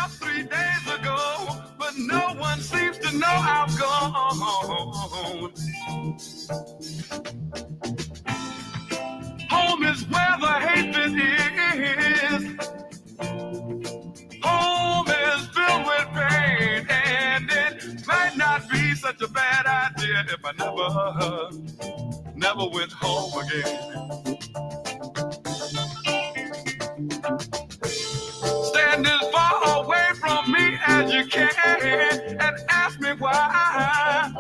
left 3 days ago, but no one seems to know I'm gone. Home is where the hatred is. Home is filled with pain, and it might not be such a bad idea if I never went home again. Stand as far away from me as you can and ask me why.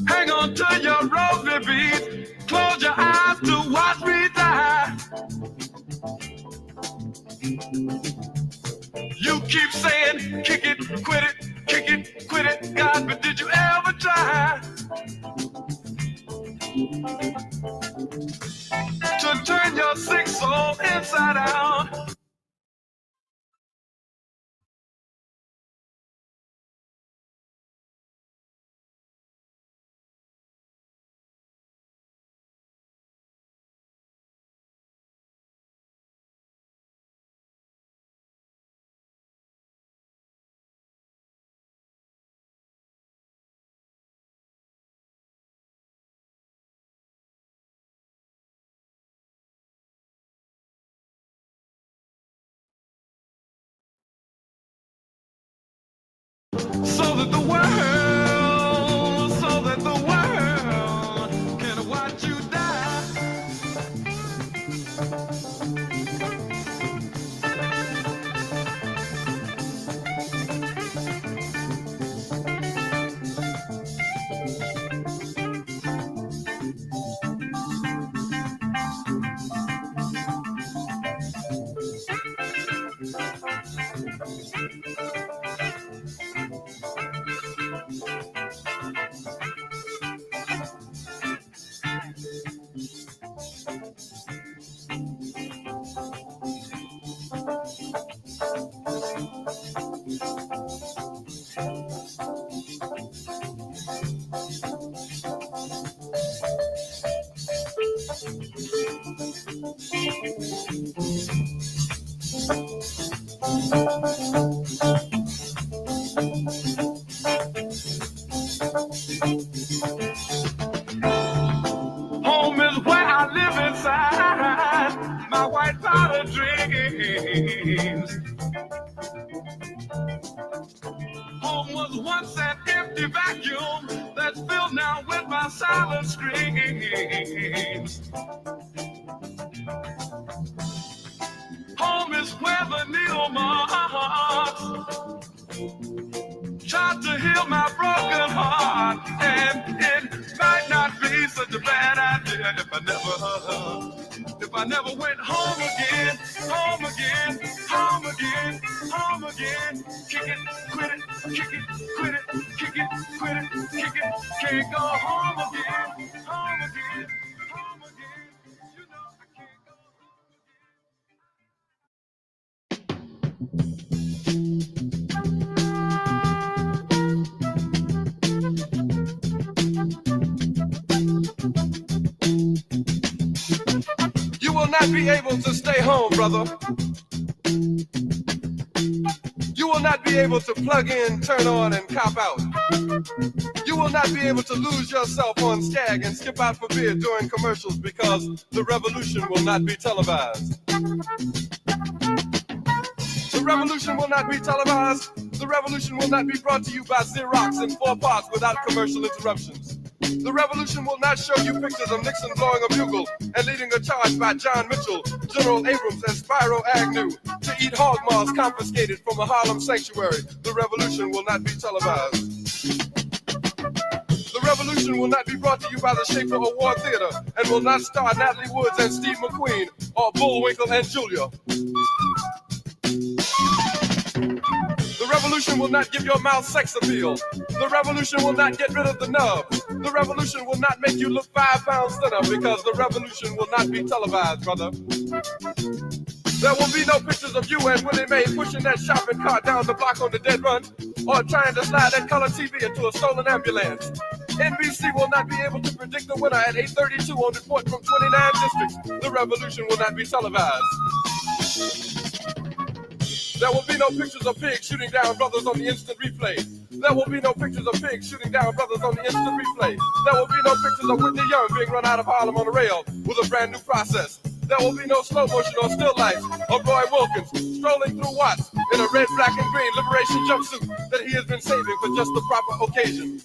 Hang on to your rosary beads, close your eyes to watch me die. You keep saying, kick it, quit it, God, but did you ever try to turn your sick soul inside out? So that the world can watch you die. Home is where I live inside my white powder dreams. Home was once an empty vacuum that's filled now with my silent screams. Home is where the needle marks tried to heal my broken heart, and it might not be such a bad idea if I never went home again, home again, home again, home again. Kick it, quit it, kick it, quit it, kick it, quit it, kick it. Can't go home again, home again, home again. You know I can't go home again. You will not be able to stay home, brother. You will not be able to plug in, turn on, and cop out. You will not be able to lose yourself on Skag and skip out for beer during commercials because the revolution will not be televised. The revolution will not be televised. The revolution will not be brought to you by Xerox in 4 parts without commercial interruptions. The revolution will not show you pictures of Nixon blowing a bugle and leading a charge by John Mitchell, General Abrams, and Spyro Agnew to eat hog maws confiscated from a Harlem sanctuary. The revolution will not be televised. The revolution will not be brought to you by the Schaefer Award Theater and will not star Natalie Woods and Steve McQueen or Bullwinkle and Julia. The revolution will not give your mouth sex appeal. The revolution will not get rid of the nub. The revolution will not make you look 5 pounds thinner because the revolution will not be televised, brother. There will be no pictures of you and Willie Mae pushing that shopping cart down the block on the dead run or trying to slide that color TV into a stolen ambulance. NBC will not be able to predict the winner at 8:32 on report from 29 districts. The revolution will not be televised. There will be no pictures of pigs shooting down brothers on the instant replay. There will be no pictures of pigs shooting down brothers on the instant replay. There will be no pictures of Whitney Young being run out of Harlem on a rail with a brand new process. There will be no slow motion or still lights of Roy Wilkins strolling through Watts in a red, black, and green liberation jumpsuit that he has been saving for just the proper occasion.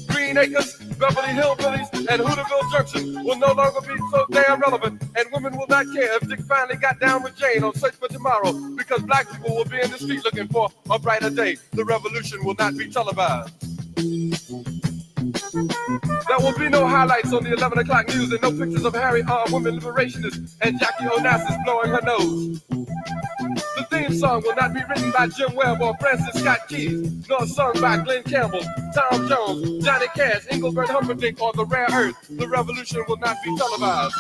Green Acres, Beverly Hillbillies, and Hooterville Junction will no longer be so damn relevant, and women will not care if Dick finally got down with Jane on Search for Tomorrow, because black people will be in the street looking for a brighter day. The revolution will not be televised. There will be no highlights on the 11 o'clock news and no pictures of Harry armed women liberationists and Jackie Onassis blowing her nose. The theme song will not be written by Jim Webb or Francis Scott Keys, nor sung by Glenn Campbell, Tom Jones, Johnny Cash, Engelbert Humperdinck, or The Rare Earth. The revolution will not be televised.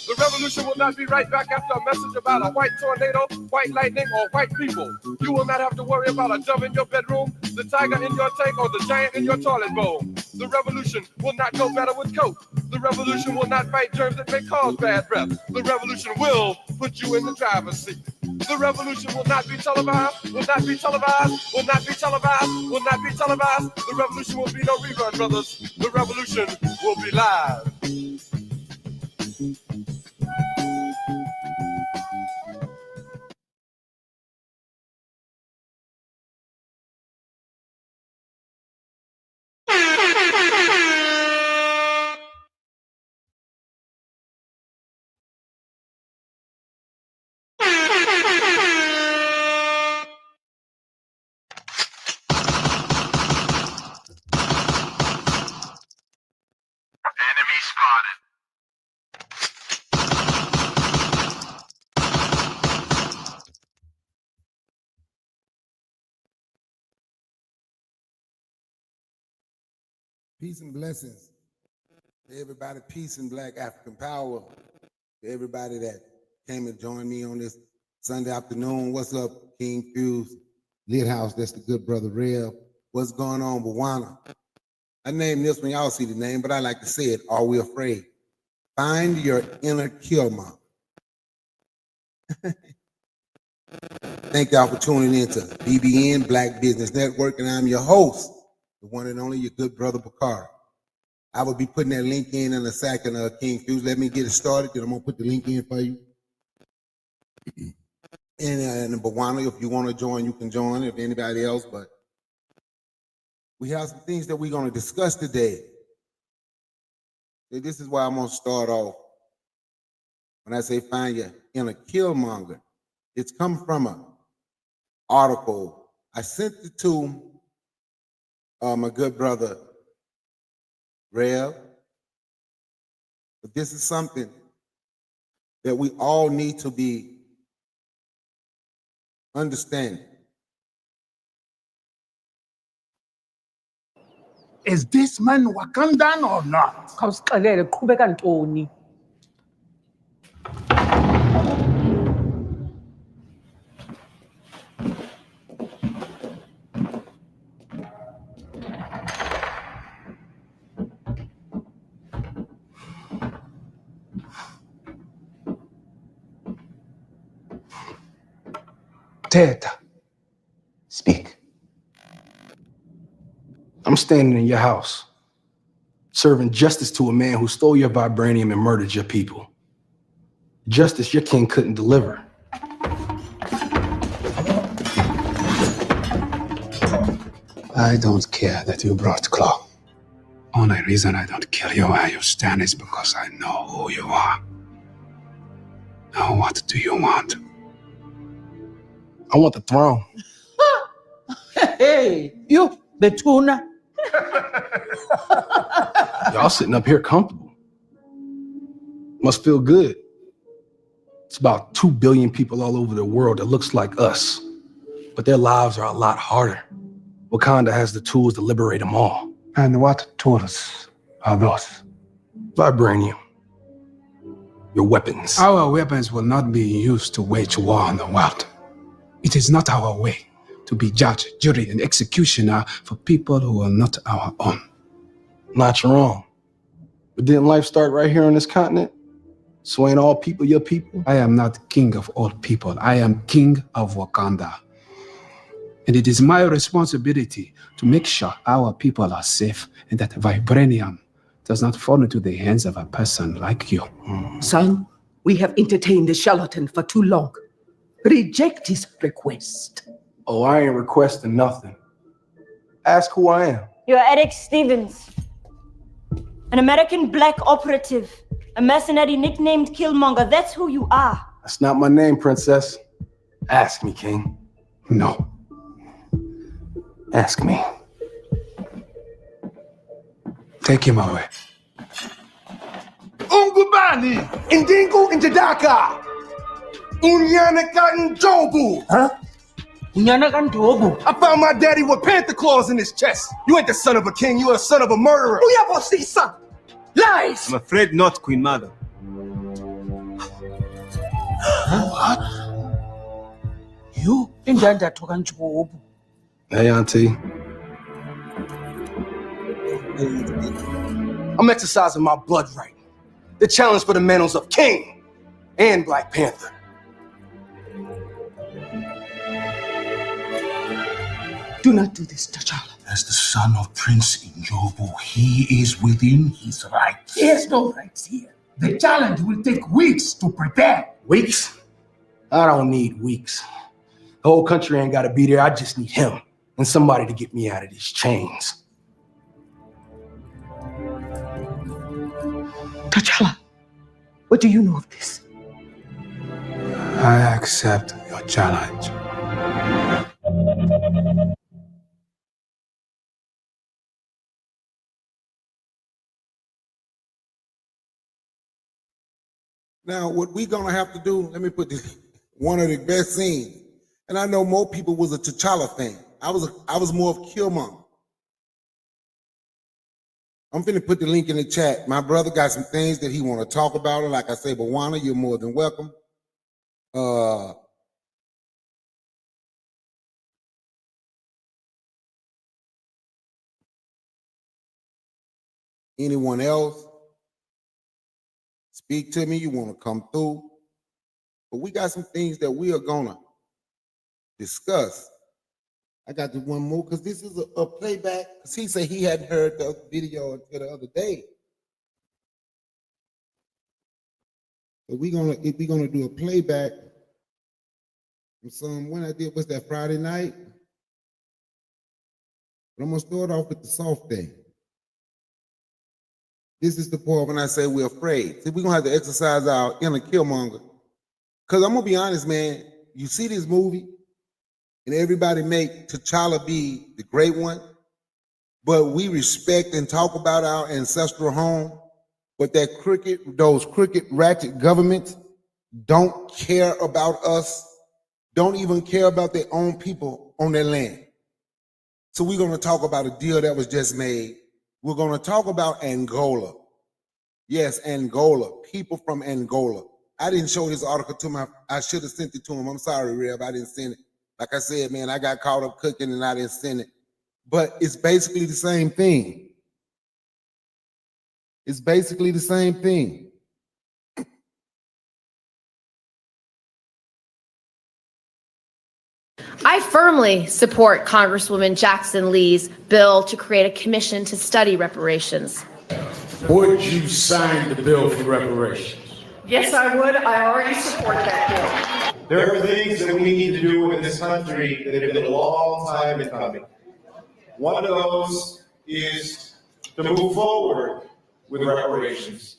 The revolution will not be right back after a message about a white tornado, white lightning, or white people. You will not have to worry about a dove in your bedroom, the tiger in your tank, or the giant in your toilet bowl. The revolution will not go better with Coke. The revolution will not fight germs that may cause bad breath. The revolution will put you in the driver's seat. The revolution will not be televised, will not be televised, will not be televised, will not be televised. The revolution will be no rerun, brothers. The revolution will be live. Enemy spotted. Peace and blessings to everybody. Peace and Black African power to everybody that came and joined me on this Sunday afternoon. What's up, King Fuse, Lit House? That's the good brother Rev. What's going on, Bawana? I named this one, y'all see the name, but I like to say it. Are we afraid? Find your inner Killmonger. Thank y'all for tuning in to BBN Black Business Network, and I'm your host, the one and only your good brother Bakari. I will be putting that link in a second, King Fuse. Let me get it started, then I'm gonna put the link in for you. And Bawana, if you want to join, you can join. If anybody else, but we have some things that we're going to discuss today. This is why I'm going to start off. When I say find your inner Killmonger, it's come from an article. I sent it to my good brother, Rev. But this is something that we all need to be understanding. Is this man Wakandan or not? Khawusixelele qhubeka ntoni? Teta, speak. I'm standing in your house, serving justice to a man who stole your vibranium and murdered your people. Justice your king couldn't deliver. I don't care that you brought Claw. Only reason I don't kill you where you stand is because I know who you are. Now what do you want? I want the throne. Hey, you, the tuna. Y'all sitting up here comfortable. Must feel good. It's about 2 billion people all over the world that looks like us, but their lives are a lot harder. Wakanda has the tools to liberate them all. And what tools are those? Vibranium. Your weapons. Our weapons will not be used to wage war on the world. It is not our way to be judge, jury, and executioner for people who are not our own. Not your own. But didn't life start right here on this continent? So ain't all people your people? I am not king of all people. I am king of Wakanda. And it is my responsibility to make sure our people are safe and that vibranium does not fall into the hands of a person like you. Son, we have entertained the charlatan for too long. Reject his request. Oh, I ain't requesting nothing. Ask who I am. You're Eric Stevens, an American black operative, a mercenary nicknamed Killmonger. That's who you are. That's not my name, princess. Ask me, king. No. Ask me. Take him away. Ungubani, Indingu Njadaka, Unyanaka Njobu. Huh? Unyana kandobo. I found my daddy with panther claws in his chest. You ain't the son of a king, you are the son of a murderer. Son. Lies. I'm afraid not, Queen Mother. What? You? Indanda toka njobo. Hey, auntie. I'm exercising my blood right. The challenge for the mantles of King and Black Panther. Do not do this, T'Challa. As the son of Prince Njobu, he is within his rights. He has no rights here. The challenge will take weeks to prepare. Weeks? I don't need weeks. The whole country ain't gotta be there. I just need him and somebody to get me out of these chains. T'Challa, what do you know of this? I accept your challenge. Now, what we gonna have to do, let me put this, one of the best scenes, and I know more people was a T'Challa fan. I was more of Killmonger. I'm finna put the link in the chat. My brother got some things that he wanna talk about, and like I say, Bawana, you're more than welcome. Anyone else? Speak to me, you wanna come through. But we got some things that we are gonna discuss. I got the one more, because this is a playback, because he said he hadn't heard the video until the other day. But we're gonna do a playback from some, when I did, what's that, Friday night? But I'm gonna start off with the soft thing. This is the part when I say we're afraid. See, we're gonna have to exercise our inner Killmonger. Because I'm gonna be honest, man, you see this movie, and everybody make T'Challa be the great one, but we respect and talk about our ancestral home, but those crooked, ratchet governments don't care about us, don't even care about their own people on their land. So we're gonna talk about a deal that was just made. We're gonna talk about Angola. Yes, Angola, people from Angola. I didn't show this article to him. I should have sent it to him. I'm sorry, Rev, I didn't send it. Like I said, man, I got caught up cooking and I didn't send it. But it's basically the same thing. It's basically the same thing. I firmly support Congresswoman Jackson Lee's bill to create a commission to study reparations. Would you sign the bill for reparations? Yes, I would. I already support that bill. There are things that we need to do in this country that have been a long time in coming. One of those is to move forward with reparations.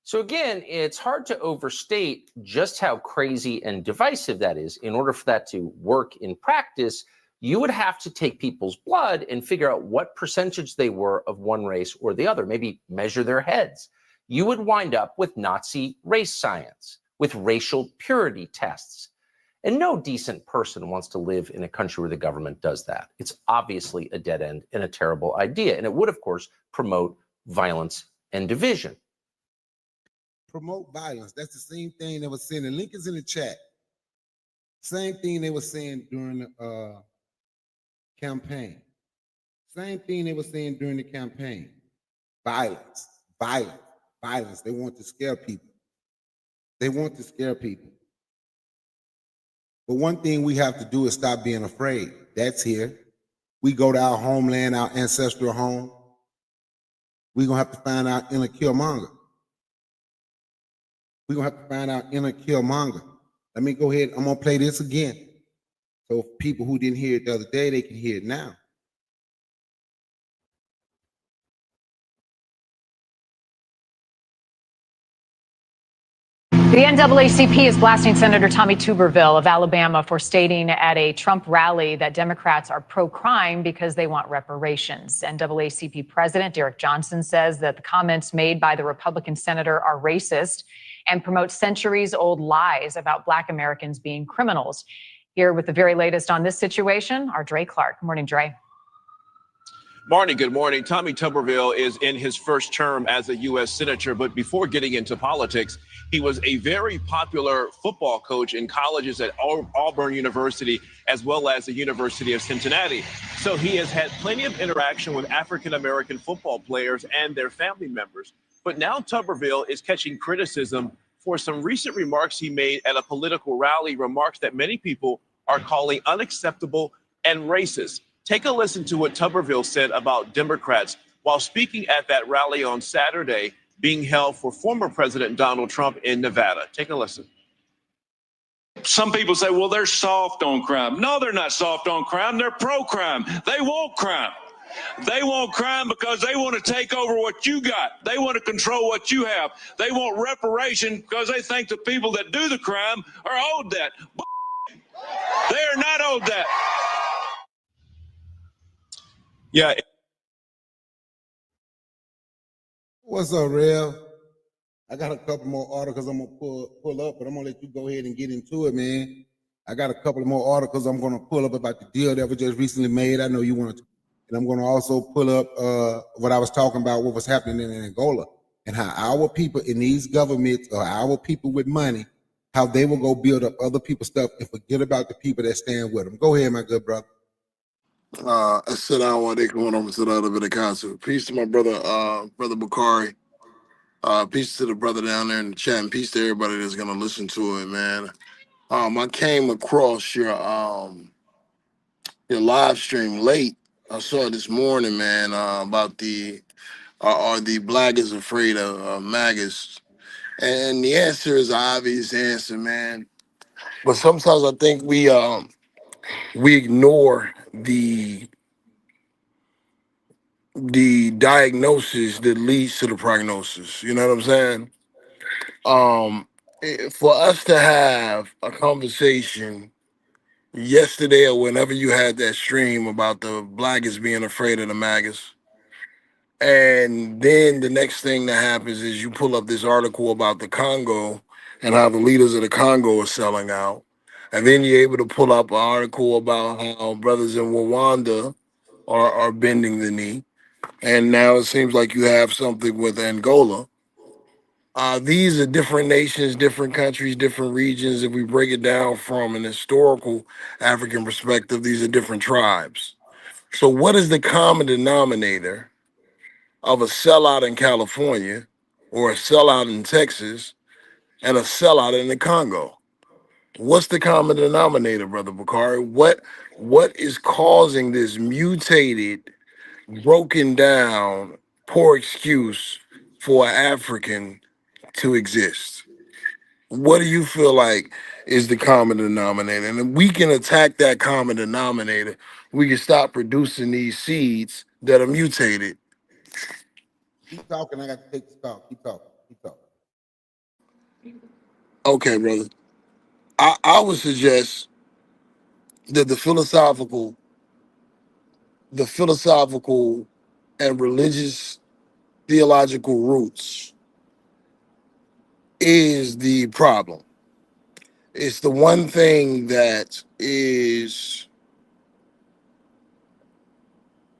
So again, it's hard to overstate just how crazy and divisive that is. In order for that to work in practice, you would have to take people's blood and figure out what percentage they were of one race or the other, maybe measure their heads. You would wind up with Nazi race science, with racial purity tests. And no decent person wants to live in a country where the government does that. It's obviously a dead end and a terrible idea. And it would, of course, promote violence and division. Promote violence. That's the same thing they were saying. The link is in the chat. Same thing they were saying during the campaign. Same thing they were saying during the campaign. Violence. Violence. violence. They want to scare people. They want to scare people. But one thing we have to do is stop being afraid. That's here. We go to our homeland, our ancestral home. We're going to have to find our inner Killmonger. We're going to have to find our inner Killmonger. Let me go ahead. I'm going to play this again. So people who didn't hear it the other day, they can hear it now. The NAACP is blasting Senator Tommy Tuberville of Alabama for stating at a Trump rally that Democrats are pro-crime because they want reparations. NAACP President Derek Johnson says that the comments made by the Republican senator are racist and promote centuries-old lies about Black Americans being criminals. Here with the very latest on this situation, our Dre Clark. Good morning, Dre. Marnie, good morning. Tommy Tuberville is in his first term as a U.S. Senator, but before getting into politics, he was a very popular football coach in colleges at Auburn University, as well as the University of Cincinnati. So he has had plenty of interaction with African-American football players and their family members. But now Tuberville is catching criticism for some recent remarks he made at a political rally, remarks that many people are calling unacceptable and racist. Take a listen to what Tuberville said about Democrats while speaking at that rally on Saturday being held for former President Donald Trump in Nevada. Take a listen. Some people say, well, they're soft on crime. No, they're not soft on crime. They're pro-crime. They want crime. They want crime because they want to take over what you got. They want to control what you have. They want reparation because they think the people that do the crime are owed that. They are not owed that. Yeah. What's up, Real? I got a couple more articles I'm gonna pull up, but I'm gonna let you go ahead and get into it, man. I got a couple of more articles I'm gonna pull up about the deal that was just recently made. I know you want to, and I'm gonna also pull up what I was talking about, what was happening in Angola, and how our people in these governments or our people with money, how they will go build up other people's stuff and forget about the people that stand with them. Go ahead, my good brother. Assalamu alaikum warahmatullahi wabarakatuh. Peace to my brother, brother Bukhari. Peace to the brother down there in the chat, and peace to everybody that's gonna listen to it, man. I came across your live stream late. I saw it this morning, man, about the are the black is afraid of maggots, and the answer is an obvious answer, man. But sometimes I think we ignore the diagnosis that leads to the prognosis. You know what I'm saying? For us to have a conversation yesterday or whenever you had that stream about the blackest being afraid of the maggots, and then the next thing that happens is you pull up this article about the Congo and how the leaders of the Congo are selling out. And then you're able to pull up an article about how brothers in Rwanda are bending the knee. And now it seems like you have something with Angola. These are different nations, different countries, different regions. If we break it down from an historical African perspective, these are different tribes. So what is the common denominator of a sellout in California or a sellout in Texas and a sellout in the Congo? What's the common denominator, Brother Bakari? What is causing this mutated, broken down, poor excuse for an African to exist? What do you feel like is the common denominator? And if we can attack that common denominator, we can stop producing these seeds that are mutated. Keep talking. I got to take the stop. Keep talking. Keep talking. Okay, brother. I would suggest that the philosophical and religious theological roots is the problem. It's the one thing that is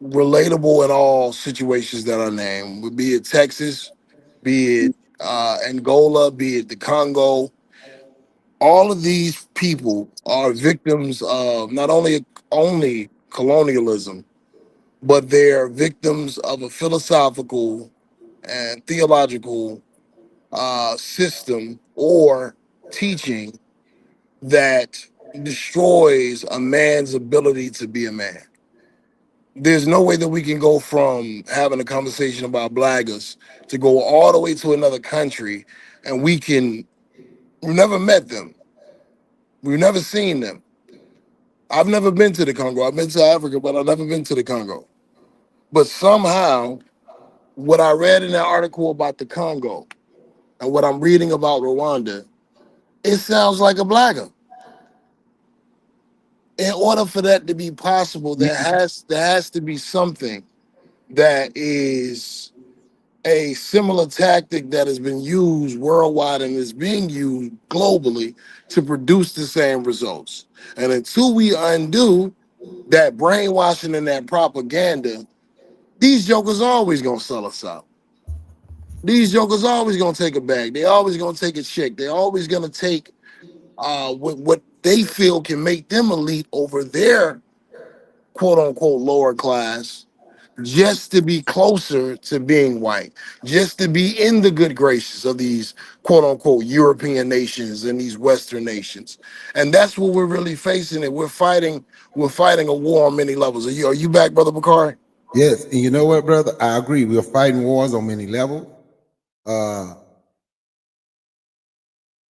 relatable in all situations that are named, be it Texas, be it Angola, be it the Congo. All of these people are victims of not only colonialism, but they're victims of a philosophical and theological system or teaching that destroys a man's ability to be a man. There's no way that we can go from having a conversation about blaggers to go all the way to another country and we've never met them. We've never seen them. I've never been to the Congo. I've been to Africa, but I've never been to the Congo. But somehow, what I read in that article about the Congo and what I'm reading about Rwanda, it sounds like a blagger. In order for that to be possible, there has to be something that is a similar tactic that has been used worldwide and is being used globally to produce the same results. And until we undo that brainwashing and that propaganda, these jokers always gonna sell us out. These jokers always gonna take a bag. They always gonna take a chick. They always gonna take what they feel can make them elite over their quote unquote lower class, just to be closer to being white, just to be in the good graces of these quote unquote European nations and these Western nations. And that's what we're really facing. It we're fighting a war on many levels. Are you back, Brother Bakari? Yes, and you know what, brother? I agree. We're fighting wars on many levels.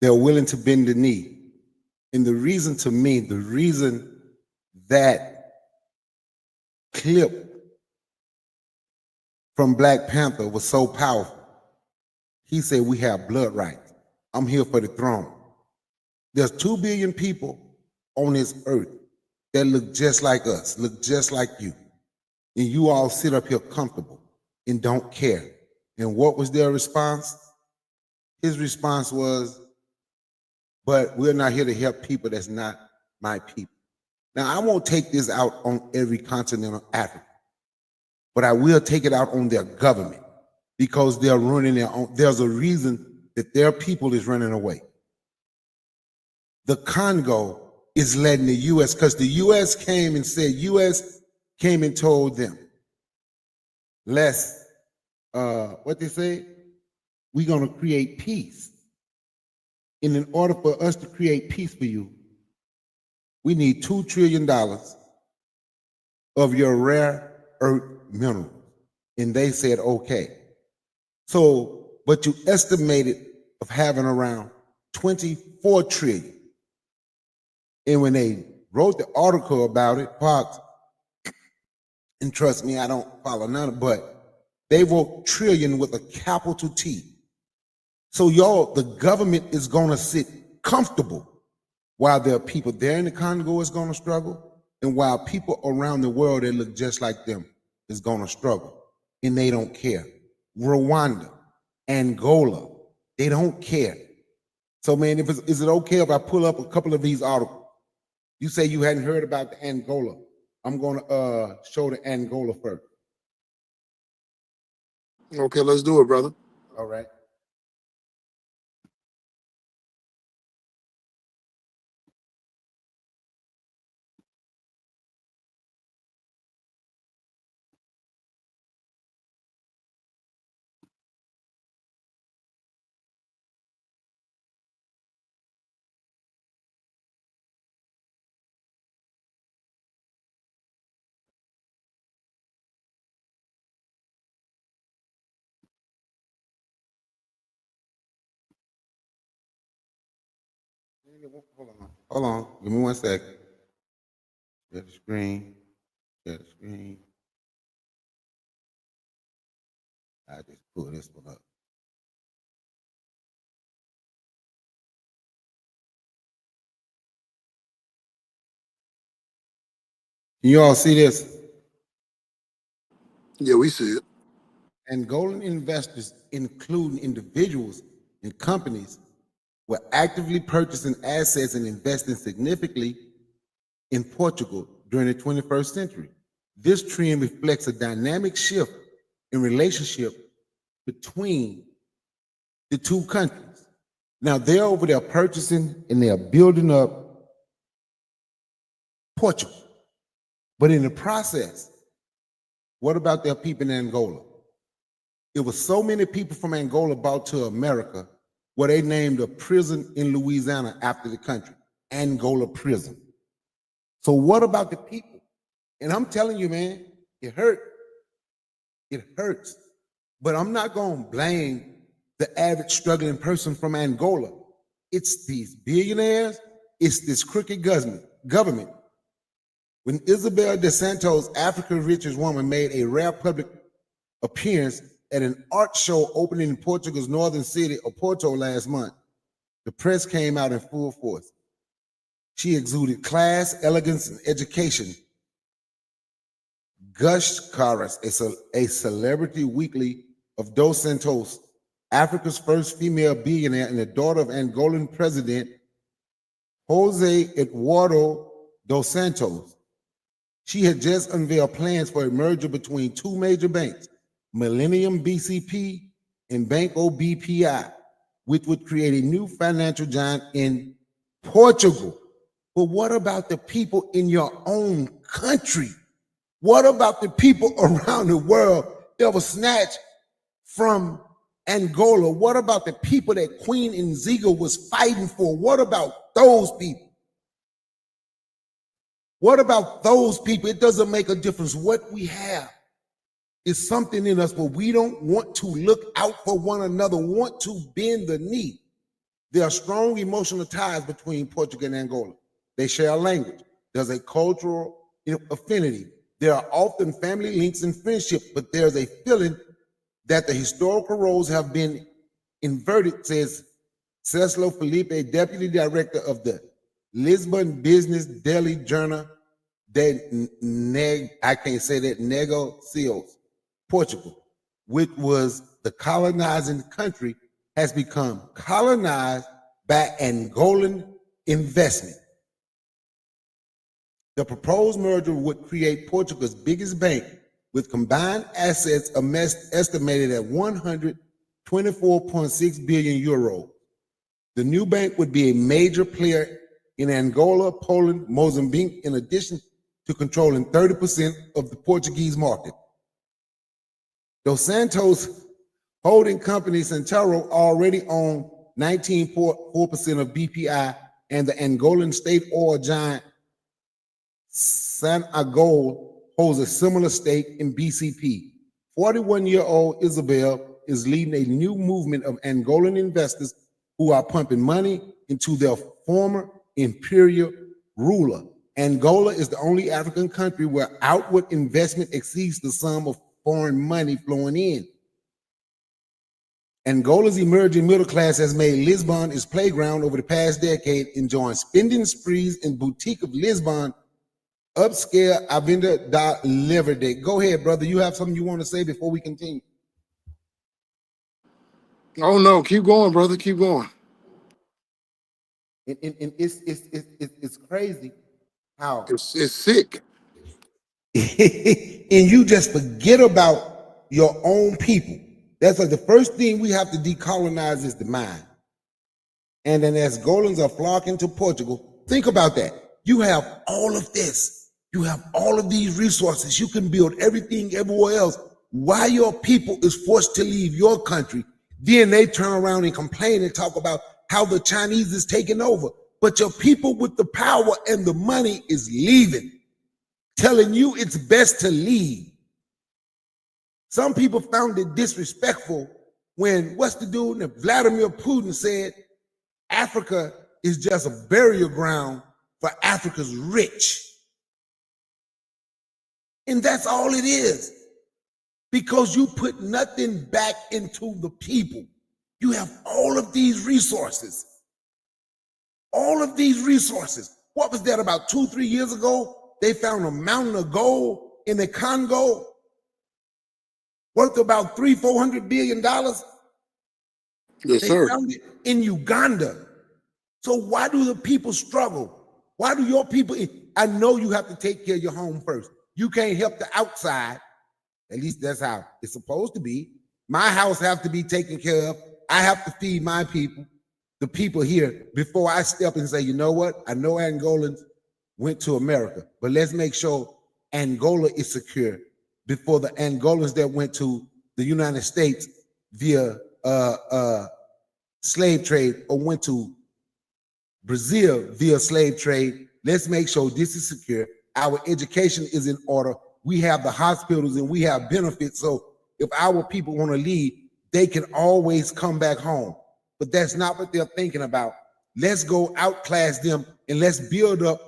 They're willing to bend the knee. And the reason that clip from Black Panther was so powerful, he said, we have blood rights. I'm here for the throne. There's 2 billion people on this earth that look just like us, look just like you. And you all sit up here comfortable and don't care. And what was their response? His response was, but we're not here to help people that's not my people. Now, I won't take this out on every continent of Africa, but I will take it out on their government because they're running their own. There's a reason that their people is running away. The Congo is letting the U.S., because the U.S. came and told them, let's, what they say, we're going to create peace. And in order for us to create peace for you, we need $2 trillion of your rare earth minerals. And they said, okay. So, but you estimated of having around 24 trillion. And when they wrote the article about it, Fox, and trust me, I don't follow none of it, but they wrote trillion with a capital T. So y'all, the government is gonna sit comfortable while there are people there in the Congo is gonna struggle, and while people around the world that look just like them is gonna struggle, and they don't care. Rwanda, Angola, they don't care. So man, is it okay if I pull up a couple of these articles? You say you hadn't heard about the Angola. I'm gonna show the Angola first. Okay, let's do it, brother. All right. Hold on. Give me 1 second. Share the screen. Share the screen. I just pull this one up. Can you all see this? Yeah, we see it. Angolan investors, including individuals and companies, were actively purchasing assets and investing significantly in Portugal during the 21st century. This trend reflects a dynamic shift in relationship between the two countries. Now they're over there purchasing and they're building up Portugal. But in the process, what about their people in Angola? it was so many people from Angola brought to America where they named a prison in Louisiana after the country, Angola Prison. So what about the people? And I'm telling you, man, it hurt. It hurts. But I'm not going to blame the average struggling person from Angola. It's these billionaires. It's this crooked government. When Isabel dos Santos, Africa's richest woman, made a rare public appearance at an art show opening in Portugal's northern city of Porto last month, the press came out in full force. She exuded class, elegance, and education. Gush Caras, a celebrity weekly of Dos Santos, Africa's first female billionaire and the daughter of Angolan President Jose Eduardo dos Santos. She had just unveiled plans for a merger between two major banks, Millennium BCP and Banco BPI, which would create a new financial giant in Portugal. But what about the people in your own country? What about the people around the world that were snatched from Angola? What about the people that Queen Nzinga was fighting for? What about those people? What about those people? It doesn't make a difference what we have. It's something in us where we don't want to look out for one another, want to bend the knee. There are strong emotional ties between Portugal and Angola. They share a language. There's a cultural affinity. There are often family links and friendship, but there's a feeling that the historical roles have been inverted, says Cecilo Felipe, deputy director of the Lisbon Business Daily Journal Negocios, Portugal, which was the colonizing country, has become colonized by Angolan investment. The proposed merger would create Portugal's biggest bank with combined assets estimated at 124.6 billion euros. The new bank would be a major player in Angola, Poland, Mozambique, in addition to controlling 30% of the Portuguese market. Dos Santos holding company Centaro already own 19.4% of BPI, and the Angolan state oil giant Sanagol holds a similar stake in BCP. 41-year-old Isabel is leading a new movement of Angolan investors who are pumping money into their former imperial ruler. Angola is the only African country where outward investment exceeds the sum of foreign money flowing in. Angola's emerging middle class has made Lisbon its playground over the past decade, enjoying spending sprees in boutique of Lisbon, upscale Avenida da Liberdade. Go ahead, brother. You have something you want to say before we continue? Oh no, keep going, brother. Keep going. And it's crazy how it's sick. and you just forget about your own people. That's like the first thing we have to decolonize is the mind. And then as Angolans are flocking to Portugal, think about that. You have all of this. You have all of these resources. You can build everything everywhere else. Why your people is forced to leave your country, then they turn around and complain and talk about how the Chinese is taking over. But your people with the power and the money is leaving, telling you it's best to leave. Some people found it disrespectful when, what's the dude, Vladimir Putin said, Africa is just a burial ground for Africa's rich. And that's all it is. Because you put nothing back into the people. You have all of these resources. All of these resources. What was that about 2-3 years ago? They found a mountain of gold in the Congo worth about $300-400 billion. Yes, sir. They found it in Uganda. So why do the people struggle? Why do your people? I know you have to take care of your home first. You can't help the outside. At least that's how it's supposed to be. My house has to be taken care of. I have to feed my people, the people here, before I step and say, you know what? I know Angolans went to America, but let's make sure Angola is secure before the Angolans that went to the United States via slave trade or went to Brazil via slave trade. Let's make sure this is secure. Our education is in order. We have the hospitals and we have benefits. So if our people want to leave, they can always come back home. But that's not what they're thinking about. Let's go outclass them and let's build up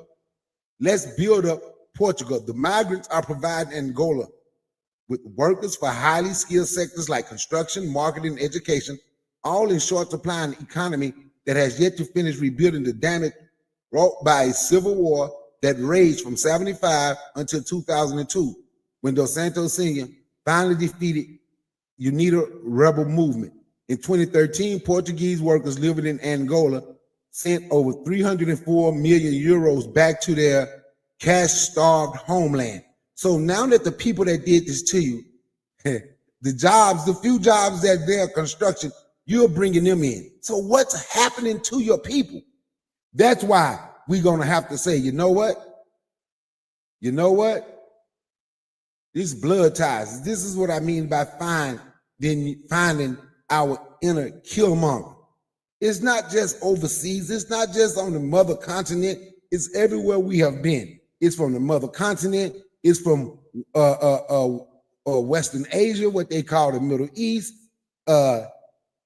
Portugal. The migrants are providing Angola with workers for highly skilled sectors like construction, marketing, education, all in short supply in an economy that has yet to finish rebuilding the damage wrought by a civil war that raged from 75 until 2002, when Dos Santos Sr. finally defeated UNITA rebel movement. In 2013, Portuguese workers living in Angola sent over 304 million euros back to their cash-starved homeland. So now that the people that did this to you, the few jobs that they're construction, you're bringing them in. So what's happening to your people? That's why we're going to have to say, you know what? These blood ties. This is what I mean by finding our inner Killmonger. It's not just overseas. It's not just on the mother continent. It's everywhere we have been. It's from the mother continent. It's from Western Asia, what they call the Middle East.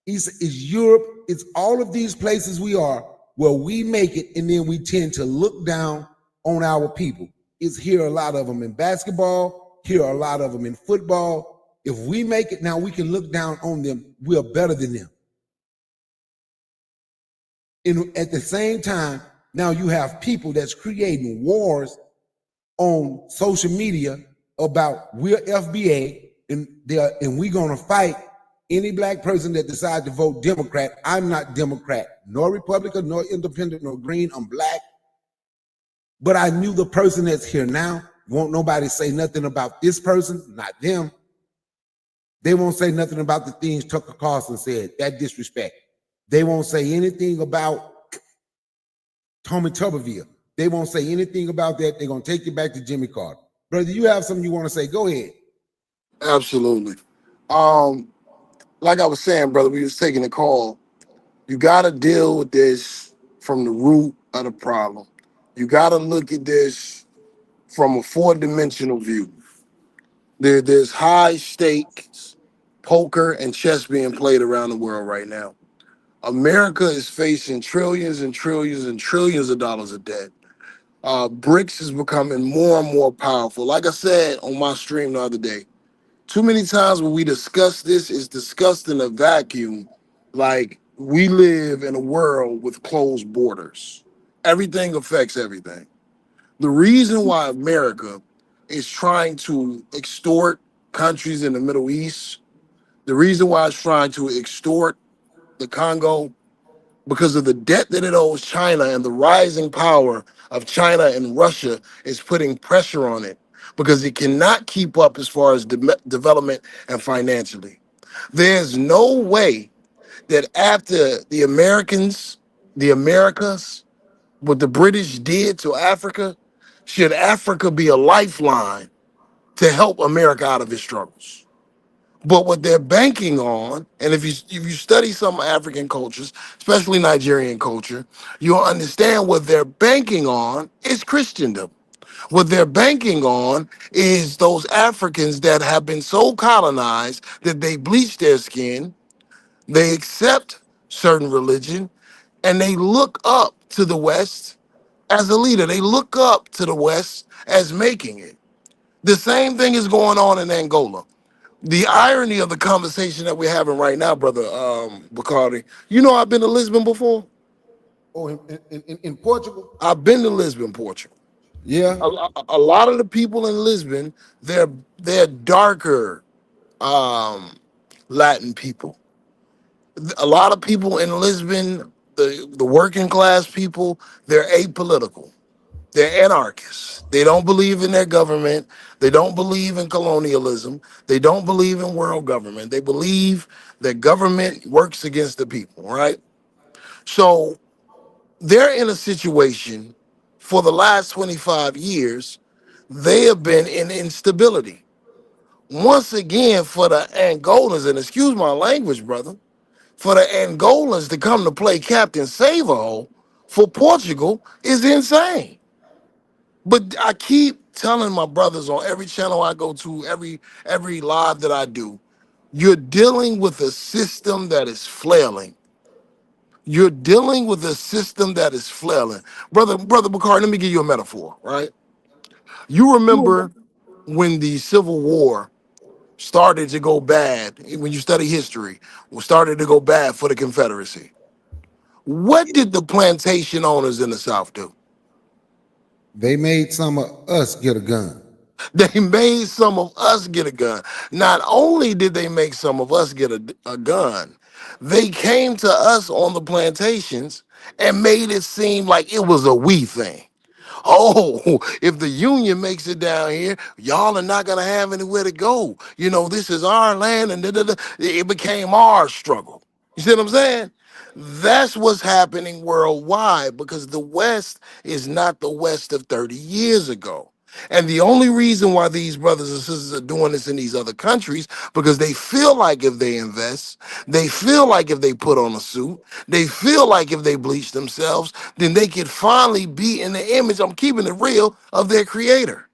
It's Europe. It's all of these places we are where we make it, and then we tend to look down on our people. It's here a lot of them in basketball. Here are a lot of them in football. If we make it now, we can look down on them. We're better than them. And at the same time, now you have people that's creating wars on social media about we're FBA and we're gonna fight any black person that decides to vote Democrat. I'm not Democrat, nor Republican, nor Independent, nor Green. I'm black. But I knew the person that's here now. Won't nobody say nothing about this person, not them. They won't say nothing about the things Tucker Carlson said, that disrespect. They won't say anything about Tommy Tuberville. They won't say anything about that. They're going to take you back to Jimmy Carter. Brother, you have something you want to say? Go ahead. Absolutely. Like I was saying, brother, we was taking a call. You got to deal with this from the root of the problem. You got to look at this from a four-dimensional view. There's high stakes poker and chess being played around the world right now. America is facing trillions and trillions and trillions of dollars of debt. BRICS is becoming more and more powerful. Like I said on my stream the other day, too many times when we discuss this, it's discussed in a vacuum, like we live in a world with closed borders. Everything affects everything. The reason why America is trying to extort countries in the Middle East, the reason why it's trying to extort the Congo, because of the debt that it owes China, and the rising power of China and Russia is putting pressure on it because it cannot keep up as far as development and financially. There's no way that after the Americas, what the British did to Africa, should Africa be a lifeline to help America out of its struggles. But what they're banking on, and if you study some African cultures, especially Nigerian culture, you'll understand what they're banking on is Christendom. What they're banking on is those Africans that have been so colonized that they bleach their skin, they accept certain religion, and they look up to the West as a leader. They look up to the West as making it. The same thing is going on in Angola. The irony of the conversation that we're having right now, brother Bacardi, I've been to Lisbon before. Oh, in Portugal? I've been to Lisbon, Portugal. Yeah. A lot of the people in Lisbon, they're darker Latin people. A lot of people in Lisbon, the working class people, they're apolitical. They're anarchists. They don't believe in their government. They don't believe in colonialism. They don't believe in world government. They believe that government works against the people, right? So they're in a situation for the last 25 years, they have been in instability. once again for the Angolans, and excuse my language, brother, for the Angolans to come to play Captain Save-A-Hole for Portugal is insane. But I keep telling my brothers on every channel I go to, every live that I do, you're dealing with a system that is flailing. You're dealing with a system that is flailing. Brother Bakari, let me give you a metaphor, right? You remember when the Civil War started to go bad, when you study history, started to go bad for the Confederacy. What did the plantation owners in the South do? They made some of us get a gun. They made some of us get a gun. Not only did they make some of us get a gun, they came to us on the plantations and made it seem like it was a we thing. Oh, if the Union makes it down here, y'all are not gonna have anywhere to go. You know, this is our land, and it became our struggle. You see what I'm saying? That's what's happening worldwide because the West is not the West of 30 years ago. And the only reason why these brothers and sisters are doing this in these other countries, because they feel like if they invest, they feel like if they put on a suit, they feel like if they bleach themselves, then they could finally be in the image, I'm keeping it real, of their creator.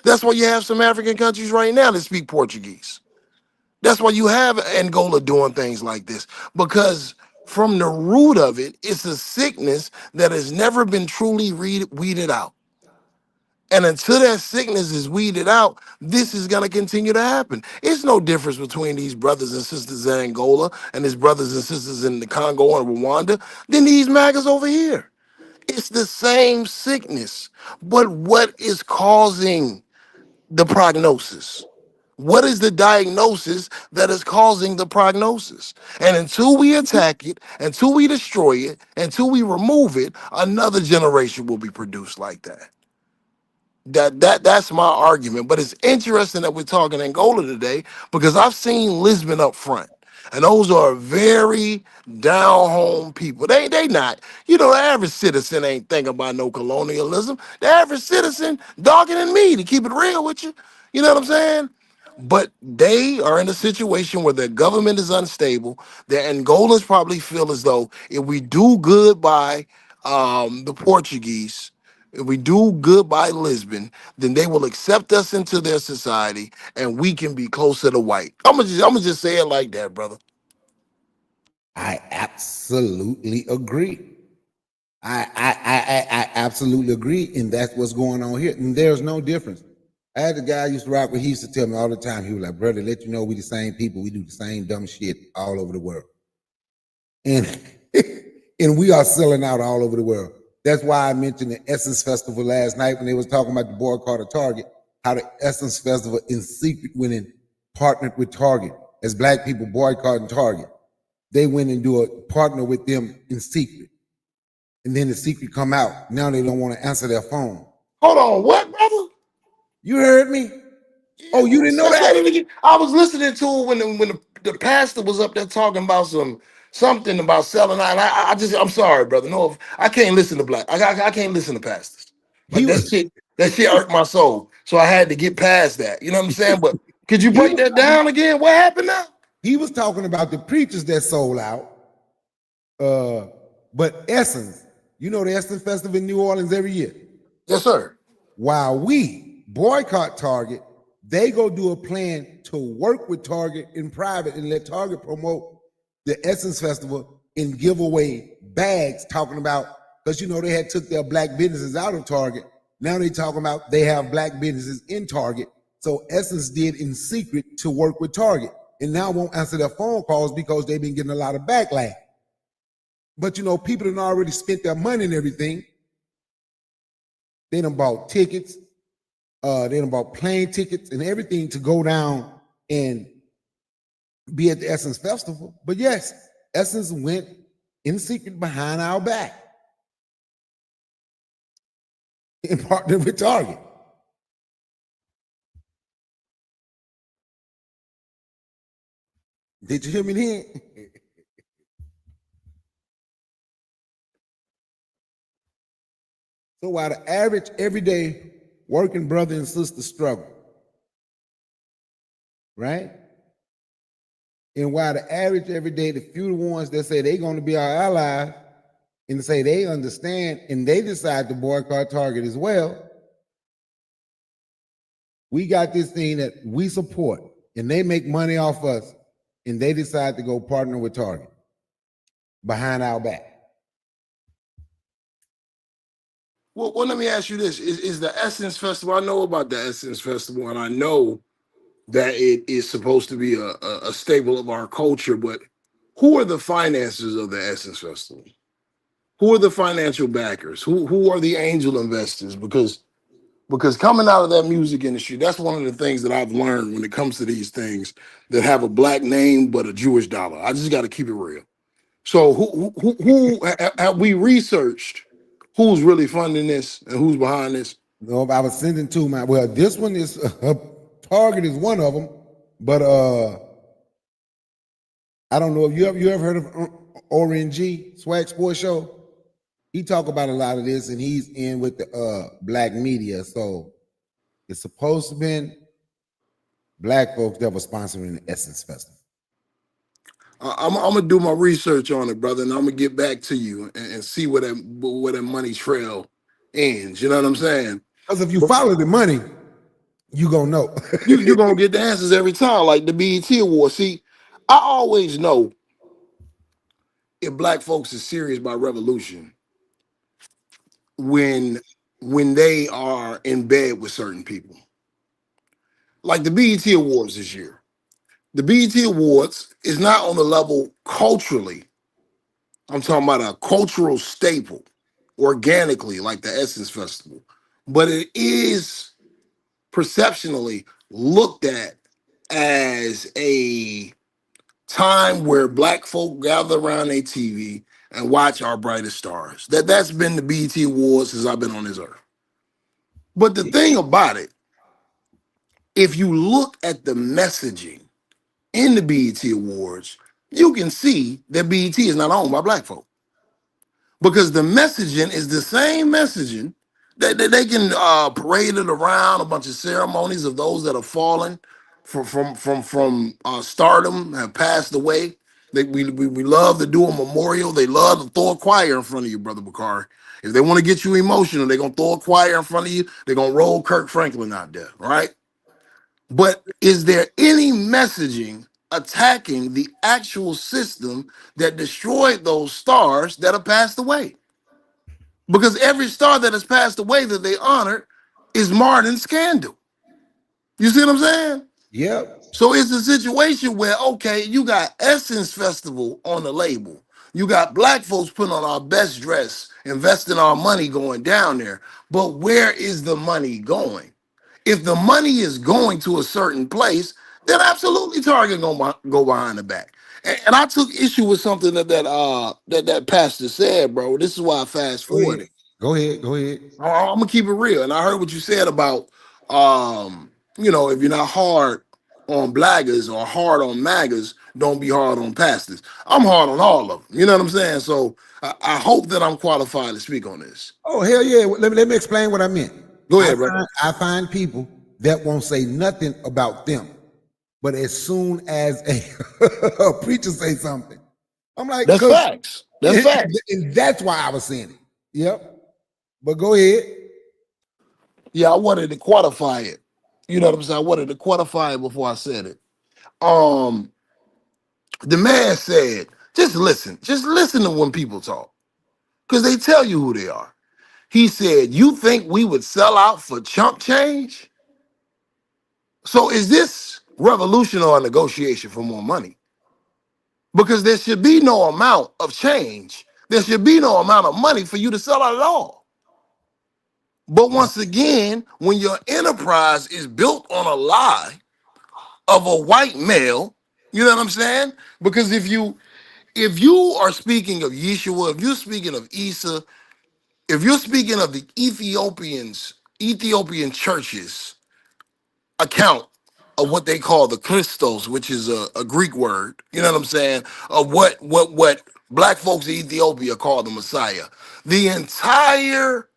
That's why you have some African countries right now that speak Portuguese. That's why you have Angola doing things like this, because from the root of it, it's a sickness that has never been truly weeded out. And until that sickness is weeded out, this is going to continue to happen. It's no difference between these brothers and sisters in Angola and his brothers and sisters in the Congo and Rwanda than these MAGAs over here. It's the same sickness. But what is causing the prognosis? What is the diagnosis that is causing the prognosis? And until we attack it, until we destroy it, until we remove it, another generation will be produced like that. That's my argument. But it's interesting that we're talking Angola today because I've seen Lisbon up front. And those are very down home people. They not, you know, the average citizen ain't thinking about no colonialism. The average citizen darker than me, to keep it real with you. You know what I'm saying? But they are in a situation where their government is unstable. The Angolans probably feel as though if we do good by the Portuguese, if we do good by Lisbon, then they will accept us into their society and we can be closer to white. I'm gonna just say it like that, brother. I absolutely agree. I absolutely agree, and that's what's going on here. And there's no difference. I had a guy I used to rock with. He used to tell me all the time. He was like, "Brother, let you know we the same people. We do the same dumb shit all over the world, and and we are selling out all over the world." That's why I mentioned the Essence Festival last night when they was talking about the boycott of Target. How the Essence Festival in secret went and partnered with Target as Black people boycotting Target. They went and do a partner with them in secret. And then the secret come out. Now they don't want to answer their phone. Hold on, what, brother? You heard me? Oh, you didn't know that? I was listening to it when the pastor was up there talking about something about selling out. And I'm sorry, brother. No, I can't listen to black. I can't listen to pastors. Like that shit hurt my soul. So I had to get past that. You know what I'm saying? But could you break that down again? What happened now? He was talking about the preachers that sold out. But Essence, you know the Essence Festival in New Orleans every year. Yes, sir. While we boycott Target, they go do a plan to work with Target in private and let Target promote the Essence Festival and give away bags, talking about, because you know they had took their Black businesses out of Target. Now they talking about they have Black businesses in Target. So Essence did in secret to work with Target, and now won't answer their phone calls because they've been getting a lot of backlash. But you know, people have already spent their money and everything. They done bought tickets, they done bought plane tickets and everything to go down and be at the Essence Festival. But yes, Essence went in secret behind our back and partnered with Target. Did you hear me then? So while the average everyday working brother and sister struggle, right? And while the average everyday, the few ones that say they're going to be our allies and say they understand and they decide to boycott Target as well, we got this thing that we support and they make money off us and they decide to go partner with Target behind our back. Well, let me ask you this. Is the Essence Festival, I know about the Essence Festival, and I know that it is supposed to be a staple of our culture, but who are the financiers of the Essence Festival? Who are the financial backers? Who are the angel investors? Because coming out of that music industry, that's one of the things that I've learned when it comes to these things that have a black name but a Jewish dollar. I just got to keep it real. So who have we researched who's really funding this and who's behind this? No, I was sending to my, well, this one is Target is one of them, but I don't know if you ever heard of Oren G, Swag Sports Show. He talk about a lot of this, and he's in with the black media. So it's supposed to be black folks that were sponsoring the Essence Festival. I'm gonna do my research on it, brother, and I'm gonna get back to you and see where that money trail ends. You know what I'm saying? Because if you follow the money, you gonna know. you're gonna get the answers every time, like the BET Award. See, I always know if black folks is serious about revolution when they are in bed with certain people. Like the BET Awards this year. The BET Awards is not on the level culturally. I'm talking about a cultural staple, organically, like the Essence Festival. But it is perceptionally looked at as a time where black folk gather around a TV and watch our brightest stars. That's been the BET Awards since I've been on this earth. But the thing about it, if you look at the messaging in the BET Awards, you can see that BET is not owned by black folk. Because the messaging is the same messaging that they can parade it around a bunch of ceremonies of those that have fallen from stardom, have passed away. We love to do a memorial. They love to throw a choir in front of you, Brother Bakari. If they want to get you emotional, they're going to throw a choir in front of you. They're going to roll Kirk Franklin out there, right? But is there any messaging attacking the actual system that destroyed those stars that have passed away? Because every star that has passed away that they honored is marred in scandal. You see what I'm saying? Yep. So it's a situation where, okay, you got Essence Festival on the label. You got black folks putting on our best dress, investing our money going down there. But where is the money going? If the money is going to a certain place, then absolutely Target gonna go behind the back. And I took issue with something that pastor said, bro. This is why I fast forwarded. Go ahead. I'm gonna keep it real. And I heard what you said about if you're not hard on blaggers or hard on MAGAs, don't be hard on pastors. I'm hard on all of them. You know what I'm saying? So I hope that I'm qualified to speak on this. Oh, hell yeah. Let me explain what I meant. Go ahead, brother. I find people that won't say nothing about them. But as soon as a preacher say something, I'm like, that's facts. That's facts. And that's why I was saying it. Yep. But go ahead. Yeah, I wanted to quantify it. You know what I'm saying? I wanted to quantify it before I said it. The man said, just listen to when people talk. Because they tell you who they are. He said, you think we would sell out for chump change? So is this revolution or a negotiation for more money? Because there should be no amount of change. There should be no amount of money for you to sell out at all. But once again, when your enterprise is built on a lie of a white male, you know what I'm saying? Because if you are speaking of Yeshua, if you're speaking of Isa, if you're speaking of the Ethiopian churches account of what they call the Christos, which is a Greek word, you know what I'm saying, of what black folks in Ethiopia call the Messiah. The entire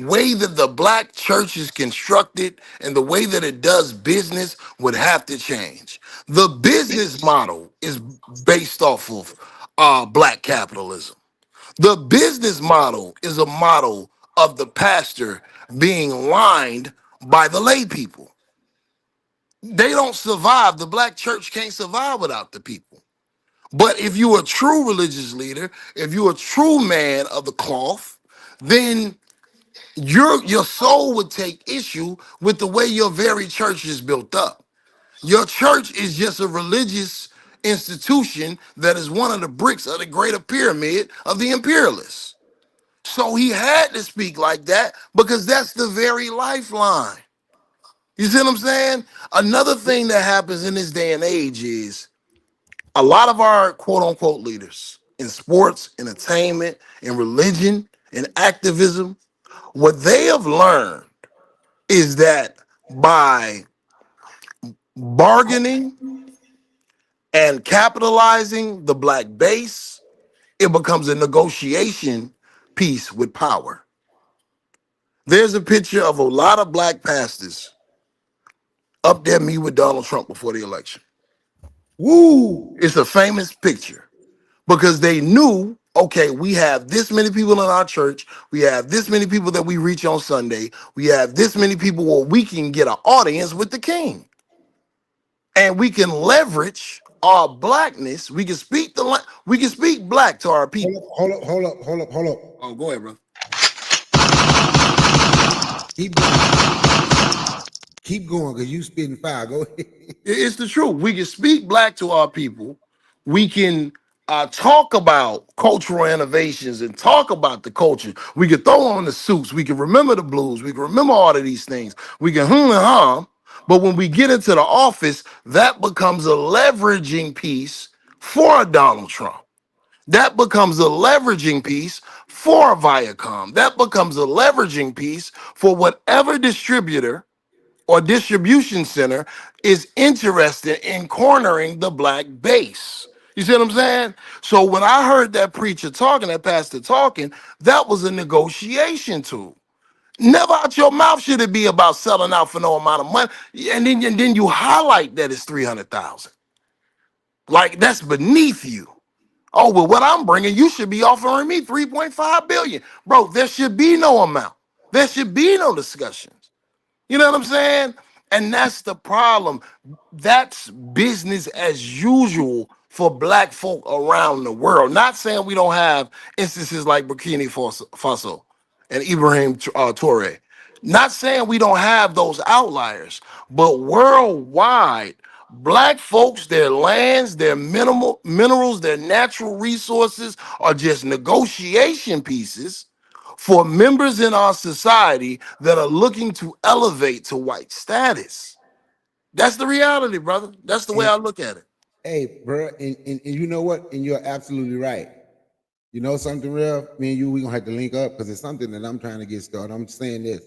way that the black church is constructed and the way that it does business would have to change. The business model is based off of black capitalism. The business model is a model of the pastor being lined by the lay people. They don't survive. The black church can't survive without the people. But if you're a true religious leader, if you're a true man of the cloth, then your soul would take issue with the way your very church is built up. Your church is just a religious institution that is one of the bricks of the greater pyramid of the imperialists. So he had to speak like that because that's the very lifeline. You see what I'm saying? Another thing that happens in this day and age is a lot of our quote unquote leaders in sports, entertainment, in religion, in activism, what they have learned is that by bargaining and capitalizing the black base, it becomes a negotiation piece with power. There's a picture of a lot of black pastors up there meet with Donald Trump before the election. Woo! It's a famous picture because they knew, okay, we have this many people in our church. We have this many people that we reach on Sunday. We have this many people where we can get an audience with the king. And we can leverage our blackness. We can speak we can speak black to our people. Hold up. Oh, go ahead, bro. Keep going, because you spitting fire. Go ahead. It's the truth. We can speak black to our people. We can talk about cultural innovations and talk about the culture. We can throw on the suits. We can remember the blues. We can remember all of these things. We can hum and hum. But when we get into the office, that becomes a leveraging piece for Donald Trump. That becomes a leveraging piece for Viacom. That becomes a leveraging piece for whatever distributor or distribution center is interested in cornering the black base. You see what I'm saying? So when I heard that preacher talking, that pastor talking, that was a negotiation tool. Never out your mouth should it be about selling out for no amount of money. And then you highlight that it's 300,000. Like that's beneath you. Oh, well, what I'm bringing, you should be offering me 3.5 billion. Bro, there should be no amount. There should be no discussions. You know what I'm saying? And that's the problem. That's business as usual for black folk around the world. Not saying we don't have instances like Burkina Faso and Ibrahim Traore. Not saying we don't have those outliers, but worldwide, black folks, their lands, their minerals, their natural resources are just negotiation pieces for members in our society that are looking to elevate to white status. That's the reality, brother. That's the way I look at it. Hey, bro, and you know what? And you're absolutely right. You know something, real? Me and you, we gonna have to link up because it's something that I'm trying to get started. I'm saying this.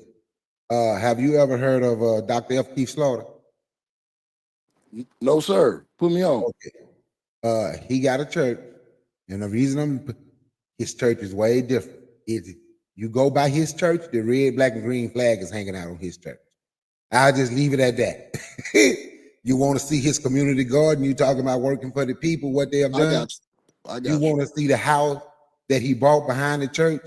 Have you ever heard of Dr. F. Keith Slaughter? No, sir. Put me on. Okay. He got a church, and the reason his church is way different. Is you go by his church, the red, black, and green flag is hanging out on his church. I'll just leave it at that. You want to see his community garden? You talking about working for the people, what they have done? I got you. Want to see the house that he bought behind the church?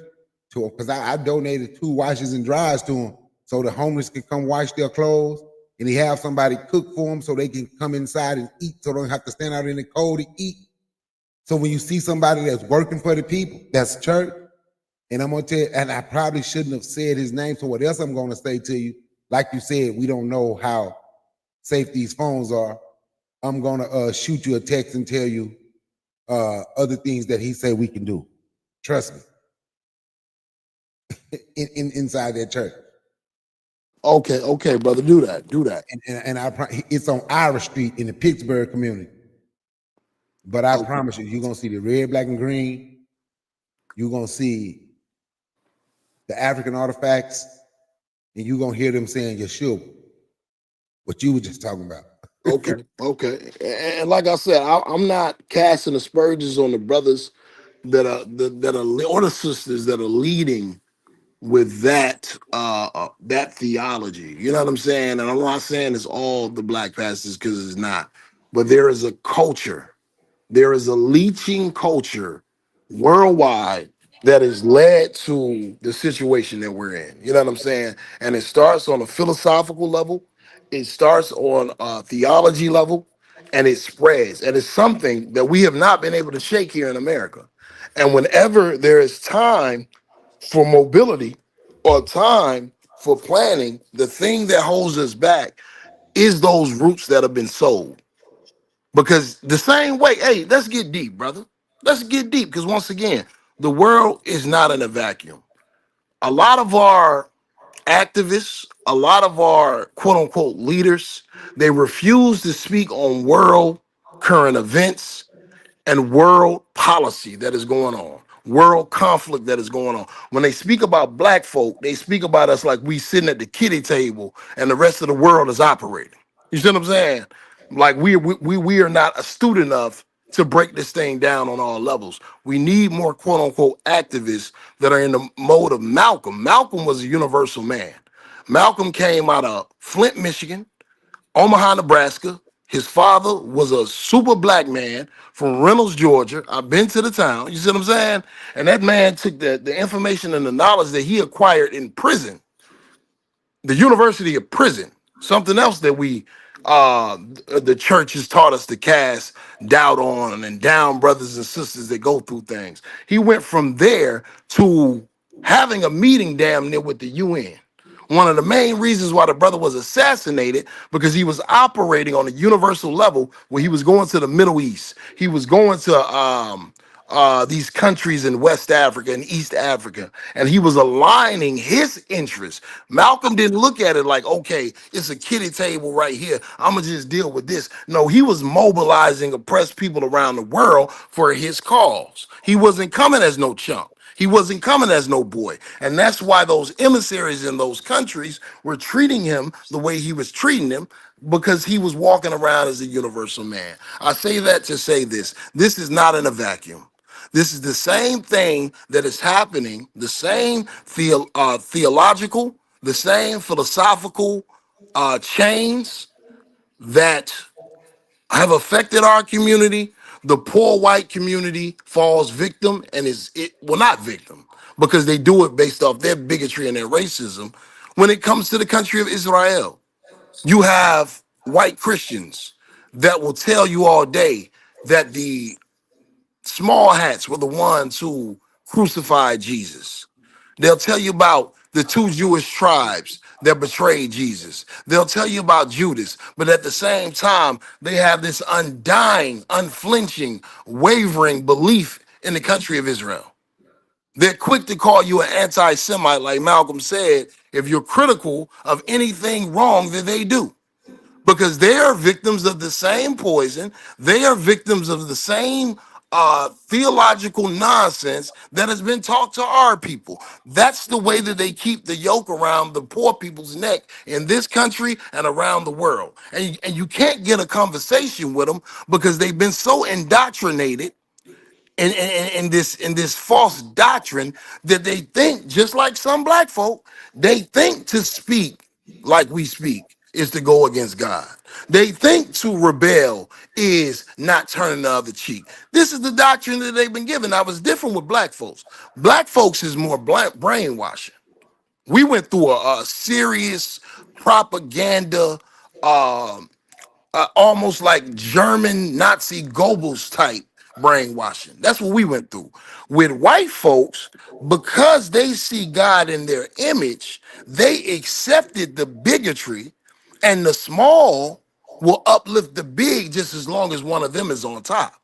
To because I donated 2 washers and dryers to him, so the homeless can come wash their clothes, and he have somebody cook for them so they can come inside and eat, so they don't have to stand out in the cold to eat. So when you see somebody that's working for the people, that's church. And I'm gonna tell you, and I probably shouldn't have said his name. So what else I'm gonna say to you? Like you said, we don't know how safe these phones are. I'm gonna shoot you a text and tell you other things that he said we can do. Trust me. Inside that church. Okay, brother. Do that. And it's on Irish Street in the Pittsburgh community. But I promise you, you're gonna see the red, black, and green. You're gonna see the African artifacts, and you're gonna hear them saying Yeshua, what you were just talking about. Okay. And like I said, I'm not casting aspersions on the brothers that are or the sisters that are leading with that theology. You know what I'm saying? And I'm not saying it's all the black pastors, because it's not. But there is a culture. There is a leeching culture worldwide that has led to the situation that we're in. You know what I'm saying? And it starts on a philosophical level. It starts on a theology level, and it spreads. And it's something that we have not been able to shake here in America. And whenever there is time for mobility or time for planning, the thing that holds us back is those roots that have been sold. Because the same way, hey, let's get deep, brother. Let's get deep. Because once again, the world is not in a vacuum. A lot of our activists, a lot of our quote unquote leaders, they refuse to speak on world current events and world policy that is going on, world conflict that is going on. When they speak about black folk, they speak about us like we sitting at the kiddie table and the rest of the world is operating. You see what I'm saying? Like we are not astute enough to break this thing down on all levels. We need more quote unquote activists that are in the mode of Malcolm. Malcolm was a universal man. Malcolm came out of Flint, Michigan, Omaha, Nebraska. His father was a super black man from Reynolds, Georgia. I've been to the town. You see what I'm saying? And that man took the information and the knowledge that he acquired in prison, the University of Prison, something else that the church has taught us to cast doubt on and down brothers and sisters that go through things. He went from there to having a meeting damn near with the UN. One of the main reasons why the brother was assassinated, because he was operating on a universal level where he was going to the Middle East. He was going to these countries in West Africa and East Africa, and he was aligning his interests. Malcolm didn't look at it like, okay, it's a kiddie table right here, I'm gonna just deal with this. No, he was mobilizing oppressed people around the world for his cause. He wasn't coming as no chump. He wasn't coming as no boy. And that's why those emissaries in those countries were treating him the way he was treating them, because he was walking around as a universal man. I say that to say this. This is not in a vacuum. This is the same thing that is happening, the same theological, the same philosophical chains that have affected our community. The poor white community falls victim and not victim, because they do it based off their bigotry and their racism. When it comes to the country of Israel, you have white Christians that will tell you all day that the small hats were the ones who crucified Jesus. They'll tell you about the two Jewish tribes that betrayed Jesus. They'll tell you about Judas, but at the same time, they have this undying, unflinching, wavering belief in the country of Israel. They're quick to call you an anti-Semite, like Malcolm said, if you're critical of anything wrong that they do, because they are victims of the same poison. They are victims of the same theological nonsense that has been taught to our people. That's the way that they keep the yoke around the poor people's neck in this country and around the world. And you can't get a conversation with them because they've been so indoctrinated in this false doctrine that they think, just like some black folk, they think to speak like we speak is to go against God. They think to rebel is not turning the other cheek. This is the doctrine that they've been given. Now, it's different with black folks. Black folks is more brainwashing. We went through a serious propaganda, almost like German Nazi Goebbels type brainwashing. That's what we went through. With white folks, because they see God in their image, they accepted the bigotry, and the small will uplift the big just as long as one of them is on top.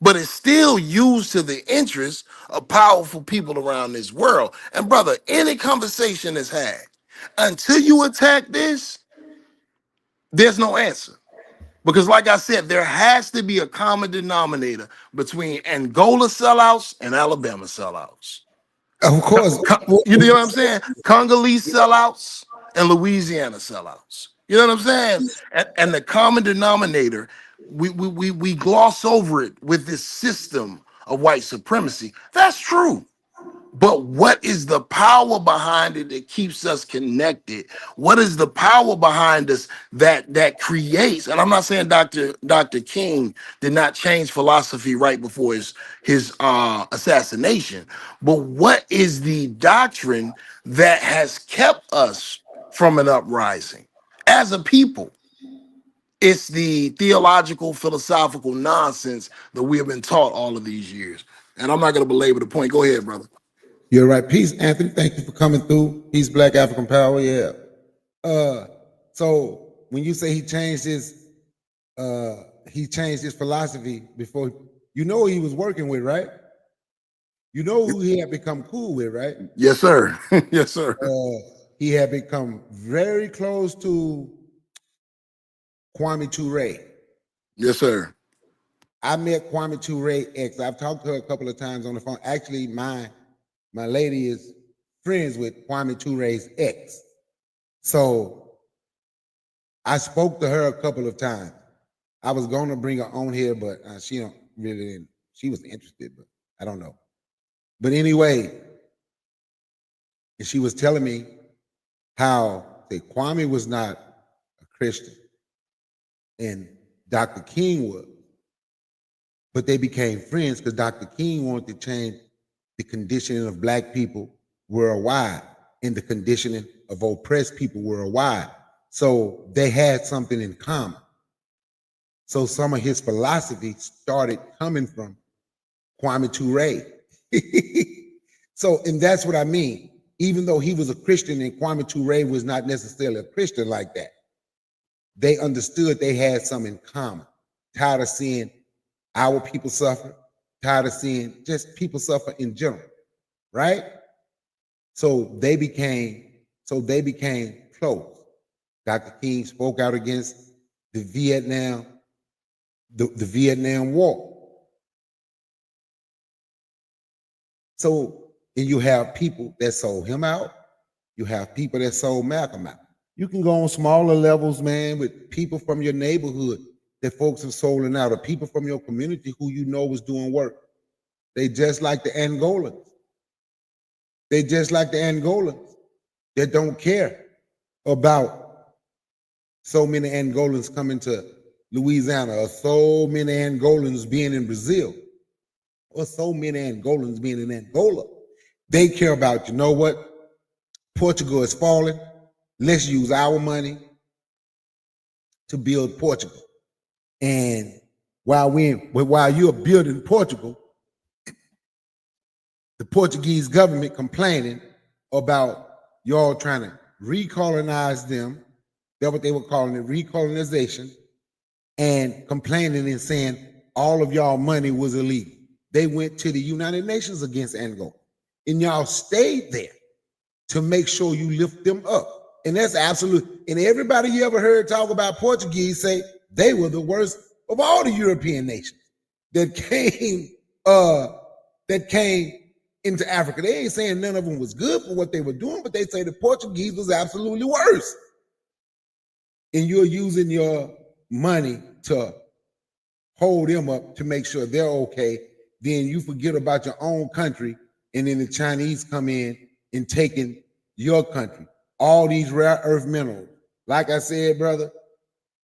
But it's still used to the interest of powerful people around this world. And brother, any conversation is had, until you attack this, there's no answer. Because like I said, there has to be a common denominator between Angola sellouts and Alabama sellouts. Of course. You know what I'm saying? Congolese sellouts and Louisiana sellouts. You know what I'm saying? And the common denominator, we gloss over it with this system of white supremacy. That's true. But what is the power behind it that keeps us connected? What is the power behind us that creates? And I'm not saying Dr. King did not change philosophy right before his assassination, but what is the doctrine that has kept us from an uprising as a people? It's the theological, philosophical nonsense that we have been taught all of these years. And I'm not going to belabor the point. Go ahead, brother. You're right. Peace, Anthony. Thank you for coming through. Peace, Black African Power. Yeah. So when you say he changed his philosophy before, you know who he was working with, right? You know who he had become cool with, right? Yes, sir. Yes, sir. He had become very close to Kwame Ture. Yes, sir. I met Kwame Ture ex. I've talked to her a couple of times on the phone. Actually, my lady is friends with Kwame Ture's ex. So I spoke to her a couple of times. I was going to bring her on here, but she don't really. She was interested, but I don't know. But anyway, she was telling me how Kwame was not a Christian and Dr. King was, but they became friends because Dr. King wanted to change the conditioning of Black people worldwide and the conditioning of oppressed people worldwide. So they had something in common. So some of his philosophy started coming from Kwame Ture. So, and that's what I mean. Even though he was a Christian and Kwame Ture was not necessarily a Christian like that, they understood they had something in common. Tired of seeing our people suffer, tired of seeing just people suffer in general, right? So they became close. Dr. King spoke out against the Vietnam War. So, and you have people that sold him out. You have people that sold Malcolm out. You can go on smaller levels, man, with people from your neighborhood that folks have sold out, or people from your community who you know was doing work. They just like the Angolans. They just like the Angolans that don't care about so many Angolans coming to Louisiana, or so many Angolans being in Brazil, or so many Angolans being in Angola. They care about, you know what? Portugal is falling. Let's use our money to build Portugal. And while you're building Portugal, the Portuguese government complaining about y'all trying to recolonize them. That's what they were calling it, recolonization, and complaining and saying all of y'all money was illegal. They went to the United Nations against Angola, and y'all stayed there to make sure you lift them up. And that's absolute. And everybody you ever heard talk about Portuguese say they were the worst of all the European nations that came into Africa. They ain't saying none of them was good for what they were doing, but they say the Portuguese was absolutely worse. And you're using your money to hold them up to make sure they're okay. Then you forget about your own country, and then the Chinese come in and taking your country. All these rare earth minerals. Like I said, brother,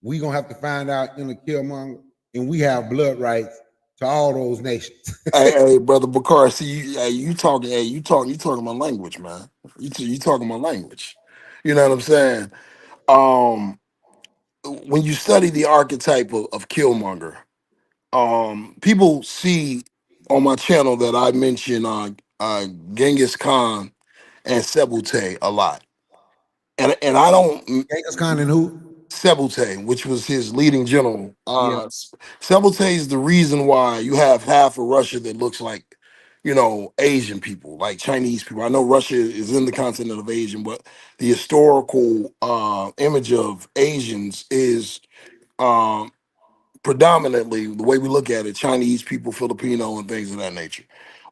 we gonna have to find out in the Killmonger, and we have blood rights to all those nations. Hey, brother Bakar, see you talking my language, man. You talking my language. You know what I'm saying? When you study the archetype of Killmonger, people see on my channel that I mention Genghis Khan and Sebute a lot. And I don't. Genghis Khan and who? Sebute, which was his leading general. Yeah. Sebute is the reason why you have half of Russia that looks like, Asian people, like Chinese people. I know Russia is in the continent of Asian, but the historical image of Asians is predominantly, the way we look at it, Chinese people, Filipino, and things of that nature.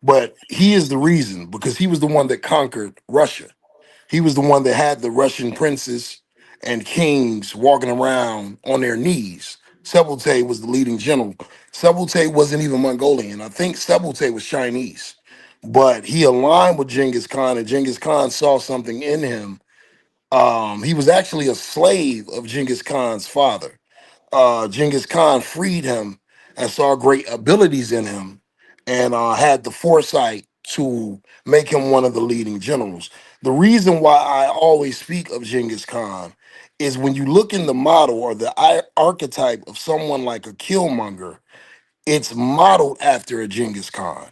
But he is the reason, because he was the one that conquered Russia. He was the one that had the Russian princes and kings walking around on their knees. Sebute was the leading general. Sebute wasn't even Mongolian. I think Sebute was Chinese. but he aligned with Genghis Khan, and Genghis Khan saw something in him. He was actually a slave of Genghis Khan's father. Genghis Khan freed him and saw great abilities in him, and had the foresight to make him one of the leading generals. The reason why I always speak of Genghis Khan is when you look in the model or the archetype of someone like a Killmonger, it's modeled after a Genghis Khan.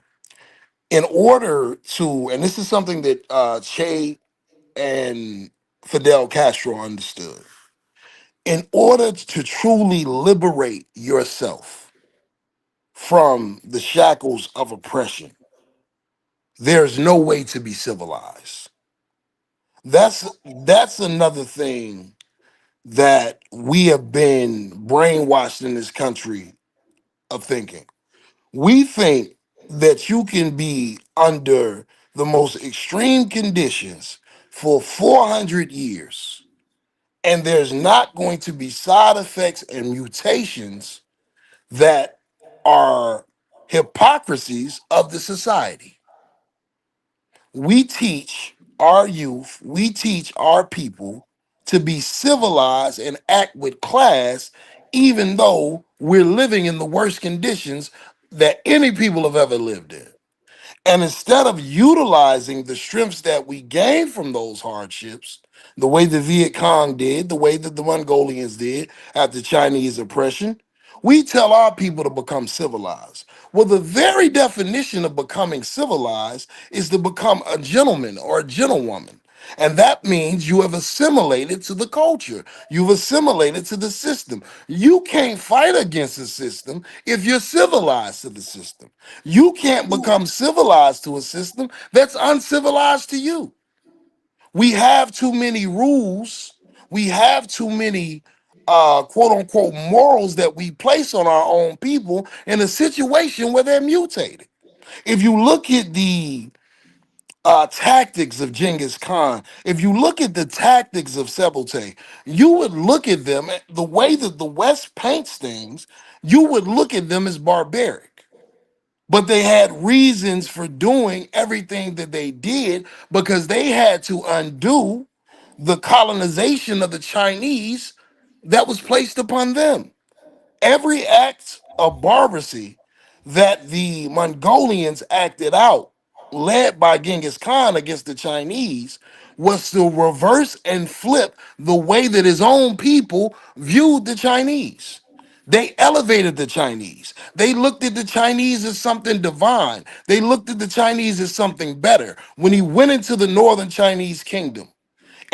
In order to, and this is something that Che and Fidel Castro understood, in order to truly liberate yourself from the shackles of oppression, there's no way to be civilized. That's another thing that we have been brainwashed in this country of thinking. We think that you can be under the most extreme conditions for 400 years, and there's not going to be side effects and mutations that are hypocrisies of the society. We teach our youth, we teach our people to be civilized and act with class, even though we're living in the worst conditions that any people have ever lived in. And instead of utilizing the strengths that we gain from those hardships, the way the Viet Cong did, the way that the Mongolians did after Chinese oppression, we tell our people to become civilized. Well, the very definition of becoming civilized is to become a gentleman or a gentlewoman. And that means you have assimilated to the culture. You've assimilated to the system. You can't fight against the system if you're civilized to the system. You can't become civilized to a system that's uncivilized to you. We have too many rules. We have too many quote unquote morals that we place on our own people in a situation where they're mutated. If you look at the tactics of Genghis Khan, if you look at the tactics of Sebeltay, you would look at them the way that the West paints things, you would look at them as barbaric. But they had reasons for doing everything that they did because they had to undo the colonization of the Chinese that was placed upon them. Every act of barbarity that the Mongolians acted out, led by Genghis Khan against the Chinese, was to reverse and flip the way that his own people viewed the Chinese. They elevated the Chinese. They looked at the Chinese as something divine. They looked at the Chinese as something better. When he went into the northern Chinese kingdom,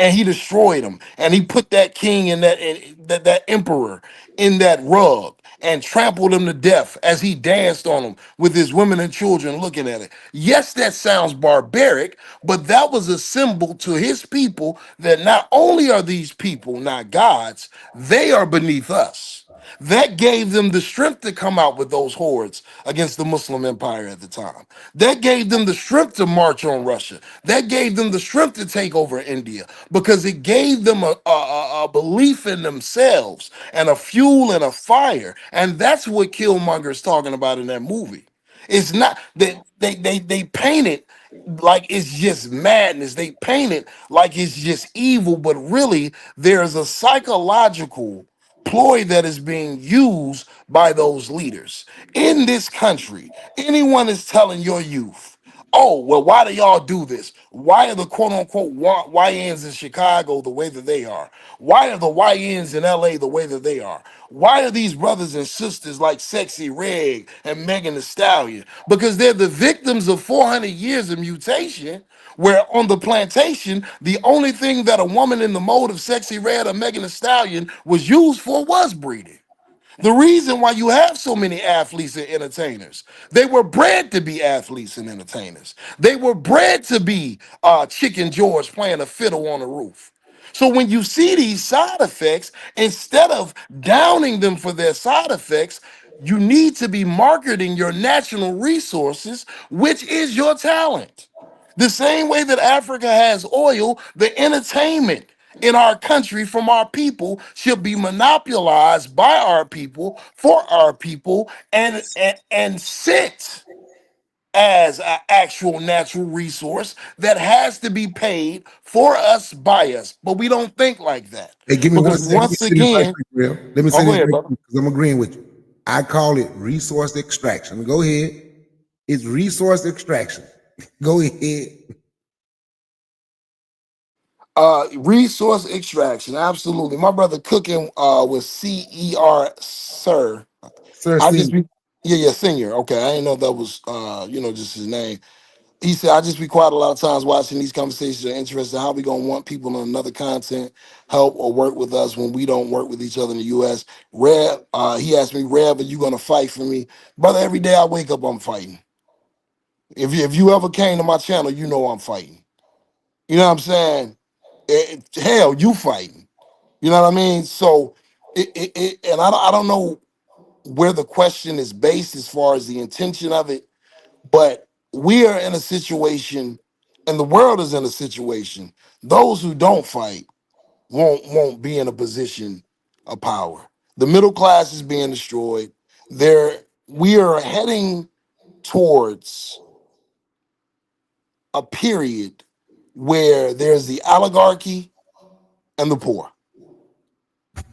and he destroyed him, and he put that king in that emperor in that rug and trampled him to death as he danced on him with his women and children looking at it. Yes, that sounds barbaric, but that was a symbol to his people that not only are these people not gods, they are beneath us. That gave them the strength to come out with those hordes against the Muslim empire at the time. That gave them the strength to march on Russia. That gave them the strength to take over India because it gave them a belief in themselves and a fuel and a fire. And that's what Killmonger is talking about in that movie. It's not that they paint it like it's just madness. They paint it like it's just evil, but really there's a psychological ploy that is being used by those leaders in this country. Anyone is telling your youth, oh, well, why do y'all do this? Why are the quote unquote YNs in Chicago the way that they are? Why are the YNs in LA the way that they are? Why are these brothers and sisters like Sexy Red and Megan Thee Stallion? Because they're the victims of 400 years of mutation, where on the plantation, the only thing that a woman in the mode of Sexy Red or Megan Thee Stallion was used for was breeding. The reason why you have so many athletes and entertainers, they were bred to be athletes and entertainers. They were bred to be Chicken George playing a fiddle on the roof. So when you see these side effects, instead of downing them for their side effects, you need to be marketing your national resources, which is your talent. The same way that Africa has oil, the entertainment in our country from our people should be monopolized by our people for our people and sit as an actual natural resource that has to be paid for us by us. But we don't think like that. Hey, give me 1 Because second. once again, Let me say oh, go this ahead, right brother. quick because I'm agreeing with you. I call it resource extraction. Go ahead. It's resource extraction. Go ahead. Resource extraction, absolutely. My brother cooking with CER, sir. Sir I just Senior. be yeah, senior. Okay, I didn't know that was just his name. He said, I just be quiet a lot of times watching these conversations are interesting. How we gonna want people on another content help or work with us when we don't work with each other in the US? Rev, he asked me, Rev, are you gonna fight for me? Brother, every day I wake up, I'm fighting. If you ever came to my channel, you know I'm fighting. You know what I'm saying? Hell, you fighting. You know what I mean? So and I don't know where the question is based as far as the intention of it, but we are in a situation, and the world is in a situation. Those who don't fight won't be in a position of power. The middle class is being destroyed. We are heading towards a period where there's the oligarchy and the poor.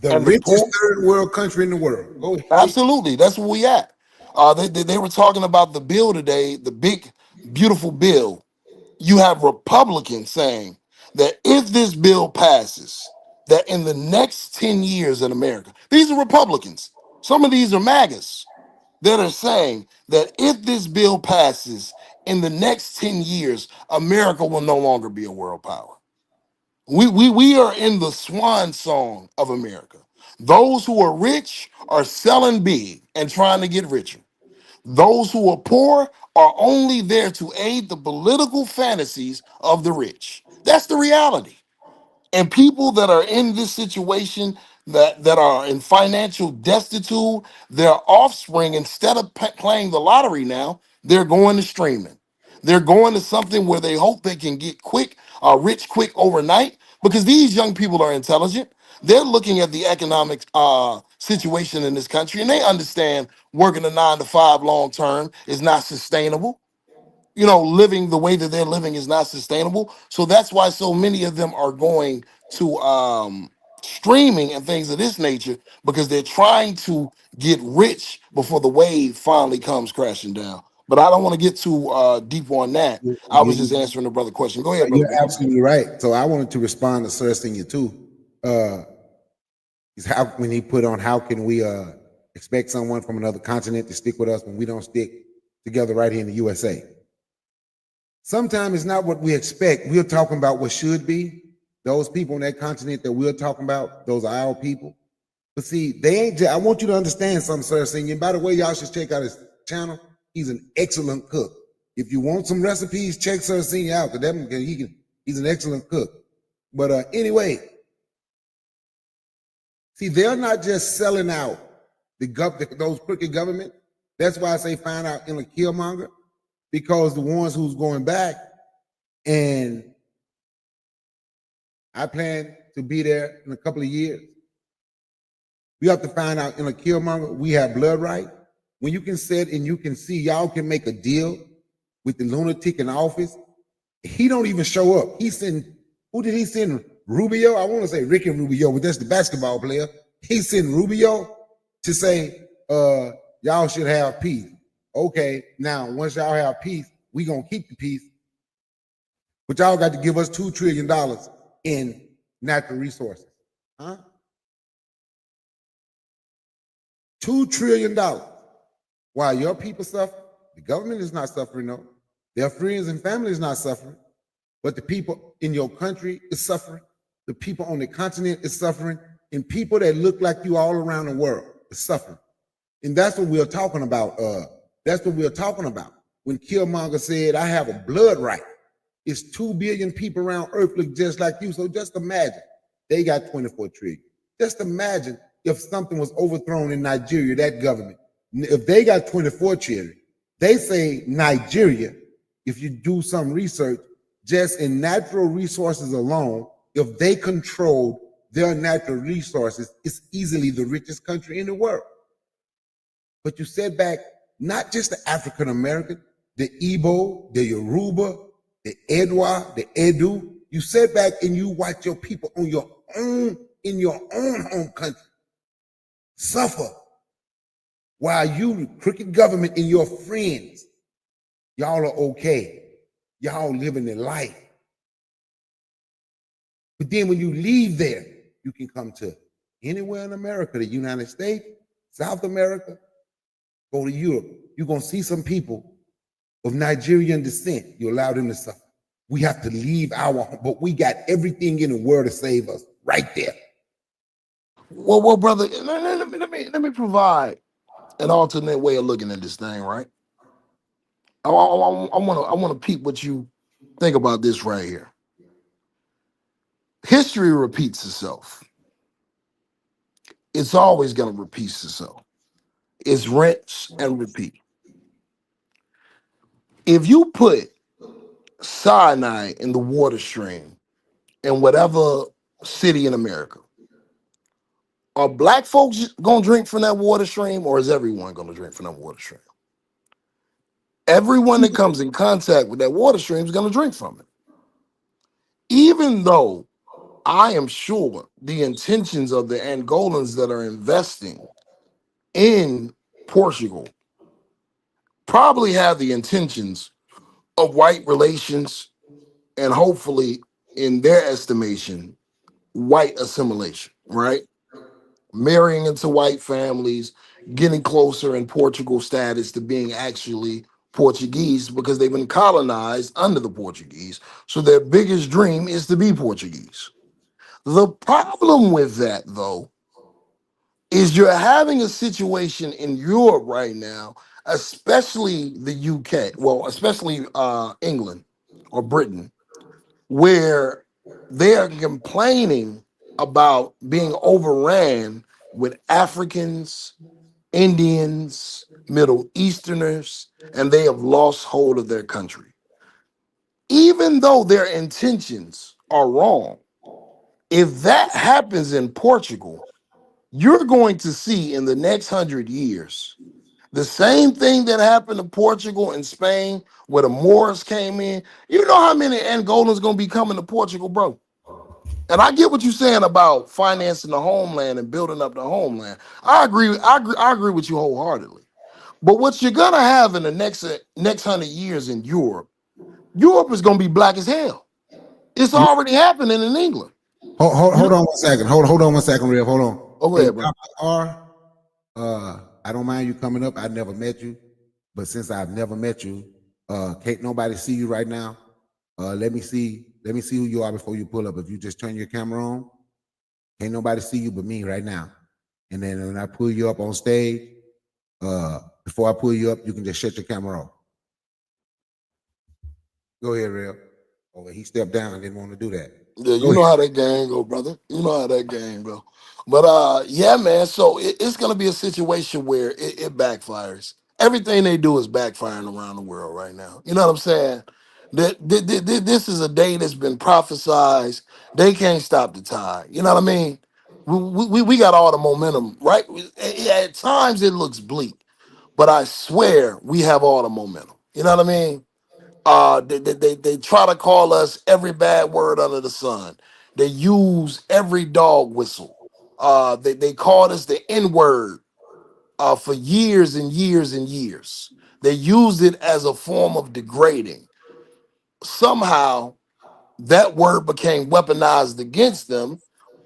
The And the richest poor, third world country in the world. Go ahead. absolutely, that's where we at. They were talking about the bill today, the big, beautiful bill. You have Republicans saying that if this bill passes, that in the next 10 years in America, these are Republicans, some of these are MAGAs, that are saying that if this bill passes in the next 10 years, America will no longer be a world power. We are in the swan song of America. Those who are rich are selling big and trying to get richer. Those who are poor are only there to aid the political fantasies of the rich. That's the reality. And people that are in this situation, that are in financial destitute, their offspring, instead of playing the lottery now, they're going to streaming. They're going to something where they hope they can get rich quick overnight, because these young people are intelligent. They're looking at the economic situation in this country, and they understand working a 9 to 5 long term is not sustainable. Living the way that they're living is not sustainable. So that's why so many of them are going to streaming and things of this nature, because they're trying to get rich before the wave finally comes crashing down. But I don't want to get too deep on that. I was just answering the brother question. Go ahead, brother. You're absolutely right. So I wanted to respond to Sir Senior too. Is how when he put on how can we expect someone from another continent to stick with us when we don't stick together right here in the USA? Sometimes it's not what we expect. We're talking about what should be. Those people on that continent that we're talking about, those are our people. But see, they ain't. I want you to understand something, Sir Senior. By the way, y'all should check out his channel. He's an excellent cook. If you want some recipes, check Sir Senior out. He's an excellent cook. But anyway, see, they're not just selling out those crooked government. That's why I say find out in a Killmonger, because the ones who's going back, and I plan to be there in a couple of years. We have to find out in a Killmonger, we have blood right. When you can sit and you can see y'all can make a deal with the lunatic in office, he don't even show up. Who did he send? Rubio? I want to say Ricky Rubio, but that's the basketball player. He sent Rubio to say, y'all should have peace. Okay, now once y'all have peace, we gonna keep the peace. But y'all got to give us $2 trillion in natural resources. Huh? $2 trillion. While your people suffer, the government is not suffering, no. Their friends and family is not suffering, but the people in your country is suffering. The people on the continent is suffering, and people that look like you all around the world is suffering. And that's what we're talking about. That's what we're talking about. When Killmonger said, I have a blood right. It's 2 billion people around Earth look just like you. So just imagine they got 24 trillion. Just imagine if something was overthrown in Nigeria, that government, if they got 24 trillion, they say Nigeria, if you do some research, just in natural resources alone, if they controlled their natural resources, it's easily the richest country in the world. But you said back, not just the African American, the Igbo, the Yoruba, the Edwa, the Edu. You sit back and you watch your people on your own, in your own home country, suffer while you, crooked government and your friends, y'all are okay. Y'all living their life. But then when you leave there, you can come to anywhere in America, the United States, South America, go to Europe. You're going to see some people of Nigerian descent. You allow them to suffer. We have to leave our home, but we got everything in the world to save us right there. Well, brother, let me provide an alternate way of looking at this thing, right? I want to peep what you think about this right here. History repeats itself. It's always going to repeat itself. It's rinse and repeat. If you put cyanide in the water stream in whatever city in America, are black folks going to drink from that water stream, or is everyone going to drink from that water stream? Everyone that comes in contact with that water stream is going to drink from it. Even though I am sure the intentions of the Angolans that are investing in Portugal probably have the intentions of white relations and hopefully, in their estimation, white assimilation, right? Marrying into white families, getting closer in Portugal status to being actually Portuguese because they've been colonized under the Portuguese. So their biggest dream is to be Portuguese. The problem with that, though, is you're having a situation in Europe right now, especially the UK, well, especially England or Britain, where they are complaining about being overran with Africans, Indians, Middle Easterners, and they have lost hold of their country. Even though their intentions are wrong, if that happens in Portugal, you're going to see in the next 100 years the same thing that happened to Portugal and Spain, where the Moors came in. You know how many Angolans going to be coming to Portugal, bro? And I get what you're saying about financing the homeland and building up the homeland. I agree with you wholeheartedly. But what you're gonna have in the next 100 years in Europe is gonna be black as hell. It's already happening in England. Hold on 1 second. Hold on 1 second, Rev. Hold on. Oh, go ahead, bro. I don't mind you coming up. I never met you, but since I've never met you, can't nobody see you right now. Let me see who you are before you pull up. If you just turn your camera on, can't nobody see you but me right now. And then when I pull you up on stage, before I pull you up, you can just shut your camera off. Go ahead, Rev. Oh, he stepped down. Didn't want to do that. Yeah, you know how that game go, brother. You know how that game go. But yeah, man. So it's gonna be a situation where it backfires. Everything they do is backfiring around the world right now. You know what I'm saying? This is a day that's been prophesized. They can't stop the tide. You know what I mean? We got all the momentum, right? At times it looks bleak, but I swear we have all the momentum. You know what I mean? They try to call us every bad word under the sun. They use every dog whistle. They called us the N word for years and years and years. They used it as a form of degrading. Somehow that word became weaponized against them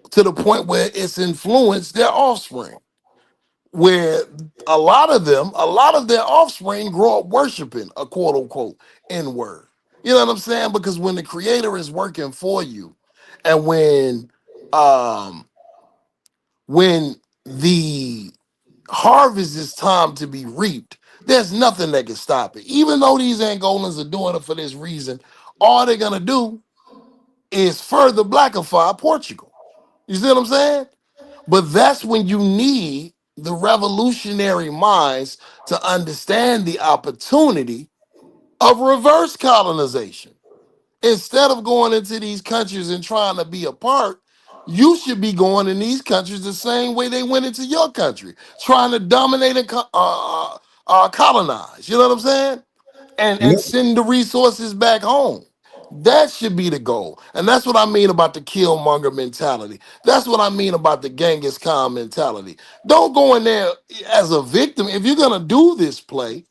to the point where it's influenced their offspring. Where a lot of their offspring grow up worshiping a quote unquote N word. You know what I'm saying? Because when the creator is working for you, and when the harvest is time to be reaped, there's nothing that can stop it. Even though these Angolans are doing it for this reason, all they're gonna do is further blackify Portugal. You see what I'm saying? But that's when you need the revolutionary minds to understand the opportunity of reverse colonization. Instead of going into these countries and trying to be a part, you should be going in these countries the same way they went into your country, trying to dominate and colonize. You know what I'm saying? and send the resources back home. That should be the goal. And that's what I mean about the Killmonger mentality. That's what I mean about the Genghis Khan mentality. Don't go in there as a victim. If you're going to do this play,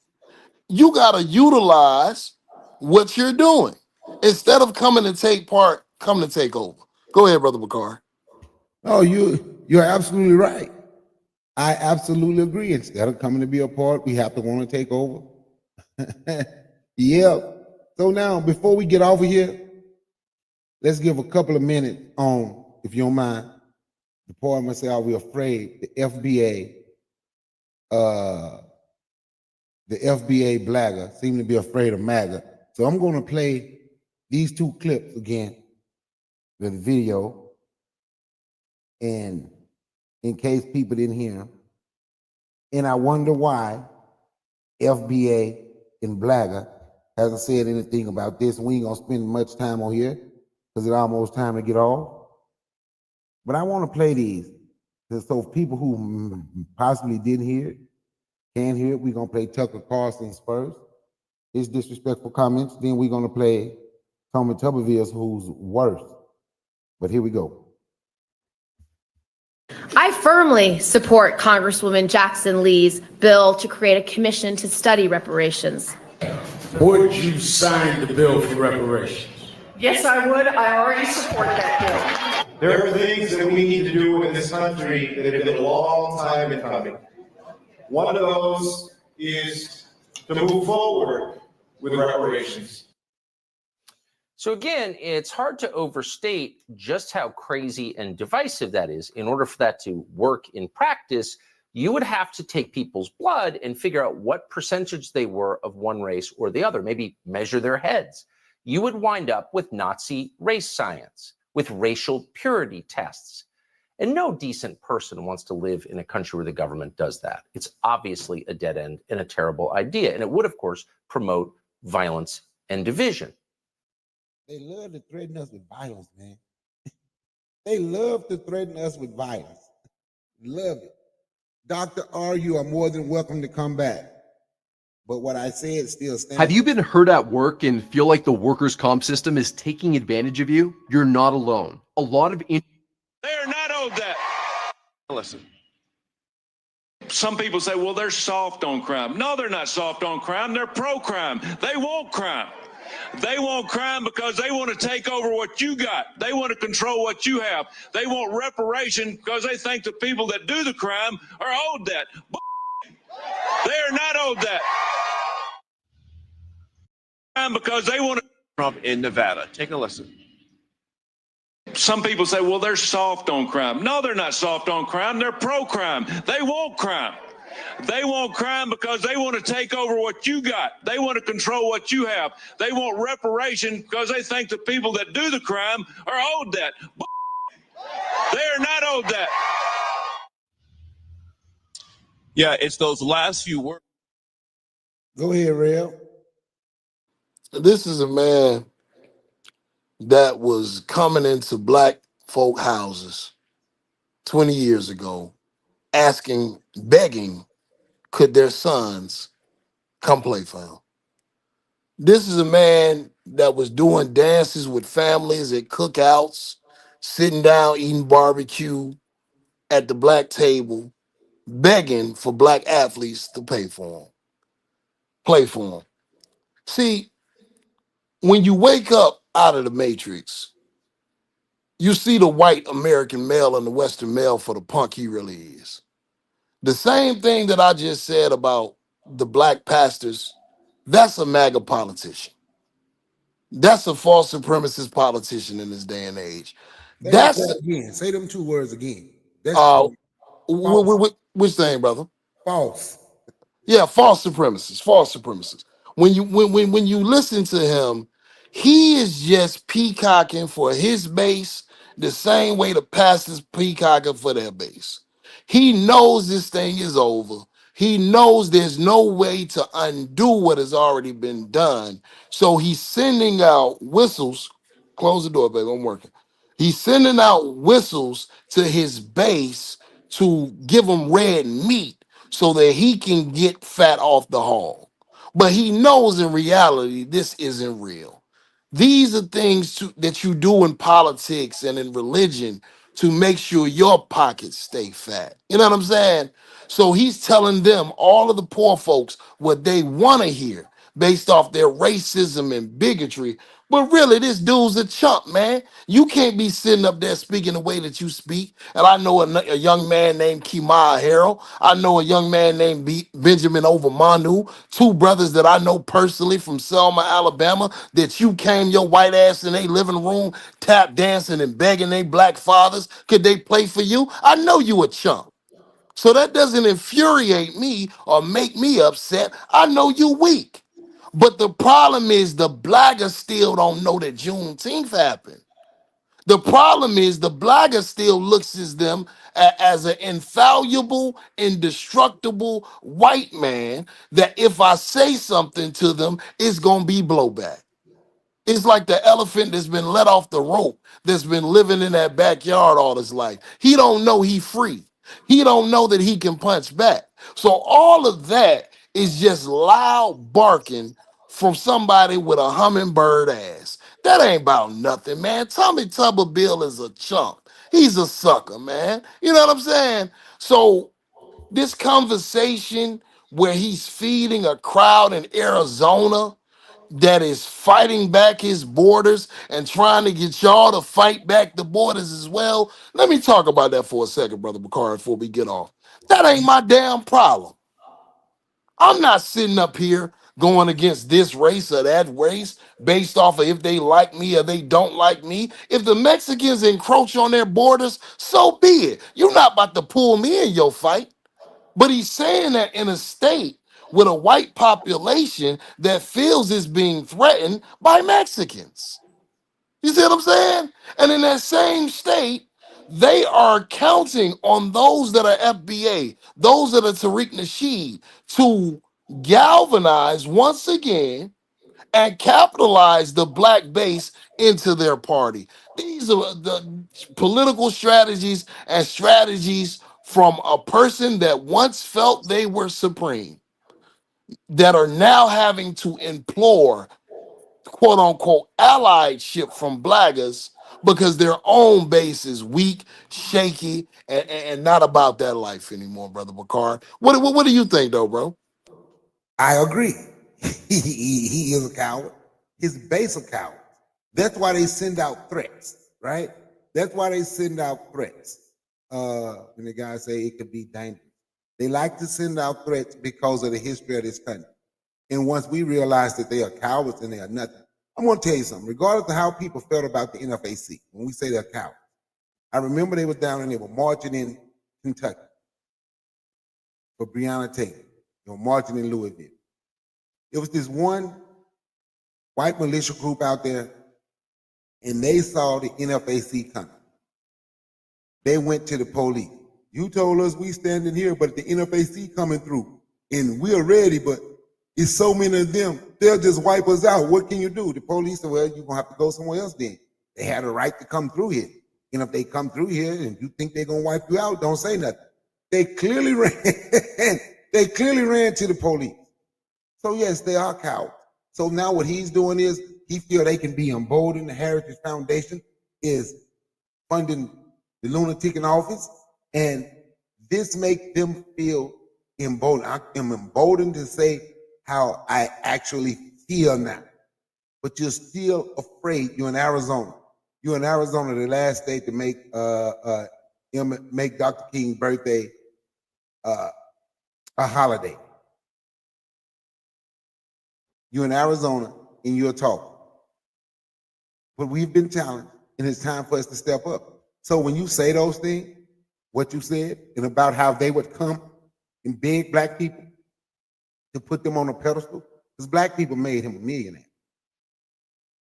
you got to utilize what you're doing. Instead of coming to take part, come to take over. Go ahead, Brother Bakar. Oh, you're absolutely right. I absolutely agree. Instead of coming to be a part, we have to want to take over. Yep. So now, before we get over here, let's give a couple of minutes on, if you don't mind. The part must say, "Are we afraid?" The FBA blagger seem to be afraid of MAGA. So I'm going to play these two clips again, the video, and in case people didn't hear them. And I wonder why FBA and blagger hasn't said anything about this. We ain't gonna spend much time on here because it's almost time to get off. But I want to play these so people who possibly didn't hear it, can't hear it. We're gonna play Tucker Carlson's first, his disrespectful comments. Then we're gonna play Tommy Tuberville's, who's worse. But here we go. I firmly support Congresswoman Jackson Lee's bill to create a commission to study reparations. Would you sign the bill for reparations? Yes, I would. I already support that bill. There are things that we need to do in this country that have been a long time in coming. One of those is to move forward with reparations. So again, it's hard to overstate just how crazy and divisive that is. In order for that to work in practice, you would have to take people's blood and figure out what percentage they were of one race or the other, maybe measure their heads. You would wind up with Nazi race science, with racial purity tests. And no decent person wants to live in a country where the government does that. It's obviously a dead end and a terrible idea. And it would, of course, promote violence and division. They love to threaten us with violence, man. They love to threaten us with violence. Love it. Dr. R, you are more than welcome to come back. But what I said still stands. Have you been hurt at work and feel like the workers' comp system is taking advantage of you? You're not alone. A lot of They are not owed that. Listen. Some people say, well, they're soft on crime. No, they're not soft on crime. They're pro-crime. They want crime. They want crime because they want to take over what you got. They want to control what you have. They want reparation because they think the people that do the crime are owed that. They are not owed that. Because they want to. Trump in Nevada. Take a listen. Some people say, well, they're soft on crime. No, they're not soft on crime. They're pro-crime. They want crime. They want crime because they want to take over what you got. They want to control what you have. They want reparation because they think the people that do the crime are owed that. They are not owed that. Yeah, it's those last few words. Go ahead, Real. This is a man that was coming into black folk houses 20 years ago, asking, begging, could their sons come play for him? This is a man that was doing dances with families at cookouts, sitting down eating barbecue at the black table, begging for black athletes to pay for him, play for him. See, when you wake up out of the matrix, you see the white American male and the Western male for the punk he really is. The same thing that I just said about the black pastors, that's a MAGA politician. That's a false supremacist politician in this day and age. Say That's that again. Say them two words again. That's which thing, brother? False. Yeah, false supremacists, false supremacists. When you listen to him, he is just peacocking for his base the same way the pastors peacocking for their base. He knows this thing is over. He knows there's no way to undo what has already been done. So he's sending out whistles. Close the door, baby. I'm working. He's sending out whistles to his base to give them red meat so that he can get fat off the hog. But he knows in reality this isn't real. These are things that you do in politics and in religion to make sure your pockets stay fat. You know what I'm saying? So he's telling them, all of the poor folks, what they want to hear based off their racism and bigotry. But really, this dude's a chump, man. You can't be sitting up there speaking the way that you speak. And I know a young man named Kemah Harrell. I know a young man named Benjamin Ovamanu, two brothers that I know personally from Selma, Alabama, that you came your white ass in their living room, tap dancing and begging their black fathers, could they play for you? I know you a chump. So that doesn't infuriate me or make me upset. I know you weak. But the problem is the blaggers still don't know that Juneteenth happened. The problem is the blagger still looks at them as an infallible, indestructible white man that if I say something to them, it's going to be blowback. It's like the elephant that's been let off the rope, that's been living in that backyard all his life. He don't know he free. He don't know that he can punch back. So all of that is just loud barking from somebody with a hummingbird ass. That ain't about nothing, man. Tommy Tuberville is a chump. He's a sucker, man. You know what I'm saying? So this conversation where he's feeding a crowd in Arizona that is fighting back his borders and trying to get y'all to fight back the borders as well. Let me talk about that for a second, Brother Bakari, before we get off. That ain't my damn problem. I'm not sitting up here going against this race or that race based off of if they like me or they don't like me. If the Mexicans encroach on their borders, so be it. You're not about to pull me in your fight. But he's saying that in a state with a white population that feels is being threatened by Mexicans. You see what I'm saying? And in that same state, they are counting on those that are FBA, those that are Tariq Nasheed, to galvanize once again and capitalize the black base into their party. These are the political strategies and strategies from a person that once felt they were supreme, that are now having to implore quote unquote allyship from blaggers because their own base is weak, shaky, and not about that life anymore, Brother Bakar. What do you think, though, bro? I agree. He is a coward. His base a coward. That's why they send out threats, right? That's why they send out threats. When the guys say it could be dangerous, they like to send out threats because of the history of this country. And once we realize that they are cowards and they are nothing, I'm going to tell you something. Regardless of how people felt about the NFAC, when we say they're cowards, I remember they were down and they were marching in Kentucky for Breonna Taylor. They were marching in Louisville. It was this one white militia group out there, and they saw the NFAC coming. They went to the police. You told us we standing here, but the NFAC coming through, and we're ready, but it's so many of them, they'll just wipe us out. What can you do? The police said, well, you're going to have to go somewhere else then. They had a right to come through here. And if they come through here and you think they're going to wipe you out, don't say nothing. They clearly ran. They clearly ran to the police. So yes, they are cowards. So now what he's doing is he feel they can be emboldened. The Heritage Foundation is funding the lunatic in office, and this makes them feel emboldened. I am emboldened to say how I actually feel now. But you're still afraid. You're in Arizona. You're in Arizona, the last state to make Dr. King's birthday a holiday. You're in Arizona and you're talking. But we've been challenged, and it's time for us to step up. So when you say those things, what you said, and about how they would come and beg black people to put them on a pedestal, because black people made him a millionaire.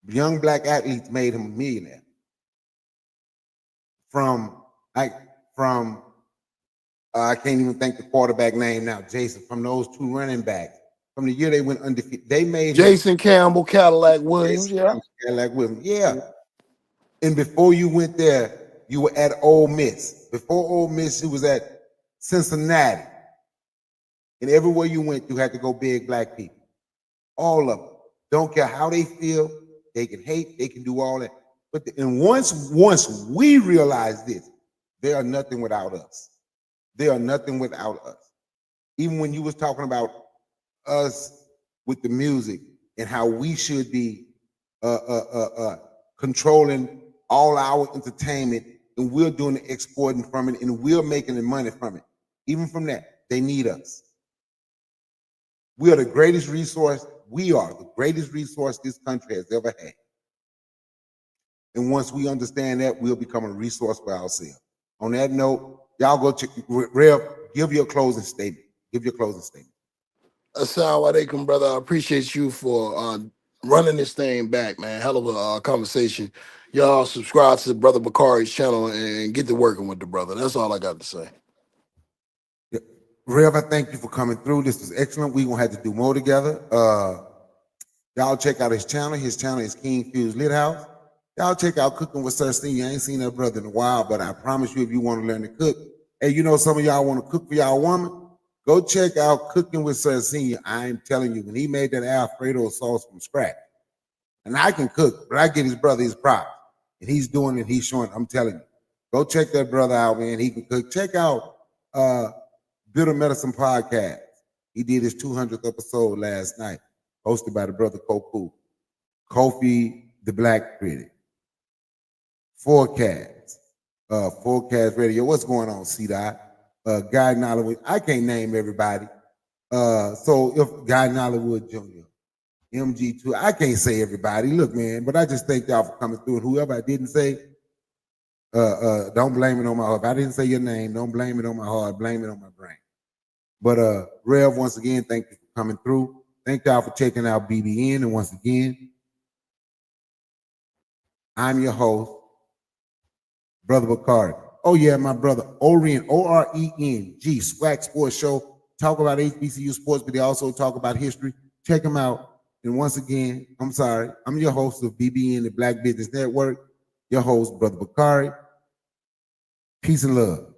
Young black athletes made him a millionaire. I can't even think the quarterback name now, Jason, from those two running backs. From the year they went undefeated, they made Jason Campbell, Cadillac Williams, Cadillac Williams, yeah. And before you went there, you were at Ole Miss. Before Ole Miss, you was at Cincinnati. And everywhere you went, you had to go beg black people. All of them. Don't care how they feel. They can hate. They can do all that. And once we realize this, they are nothing without us. They are nothing without us. Even when you was talking about us with the music and how we should be controlling all our entertainment, and we're doing the exporting from it, and we're making the money from it. Even from that, they need us. We are the greatest resource. We are the greatest resource this country has ever had. And once we understand that, we'll become a resource for ourselves. On that note, y'all go check. Rev, give your closing statement. Give your closing statement. Assalamu alaikum, brother. I appreciate you for running this thing back, man. Hell of a conversation. Y'all subscribe to Brother Bakari's channel and get to working with the brother. That's all I got to say. Yeah. Rev, I thank you for coming through. This was excellent. We're going to have to do more together. Y'all check out his channel. His channel is King Fuse Lit House. Y'all check out Cooking with Sir Senior. I ain't seen that brother in a while, but I promise you, if you want to learn to cook, hey, you know, some of y'all want to cook for y'all woman, go check out Cooking with Sir Senior. I'm telling you, when he made that Alfredo sauce from scratch, and I can cook, but I give his brother his props, and he's doing it, he's showing it. I'm telling you, go check that brother out, man. He can cook. Check out Bitter Medicine Podcast. He did his 200th episode last night, hosted by the brother Kofi, the Black Critic. Forecast Radio. What's going on, C-Dot? Guy Nollywood. I can't name everybody. So if Guy Nollywood Jr., MG2, I can't say everybody. Look, man, but I just thank y'all for coming through. And whoever I didn't say, don't blame it on my heart. If I didn't say your name, don't blame it on my heart. Blame it on my brain. But Rev, once again, thank you for coming through. Thank y'all for checking out BBN. And once again, I'm your host, Brother Bakari. Oh, yeah, my brother, Orien, O-R-E-N-G, Swag Sports Show. Talk about HBCU sports, but they also talk about history. Check them out. And once again, I'm sorry, I'm your host of BBN, the Black Business Network, your host, Brother Bakari. Peace and love.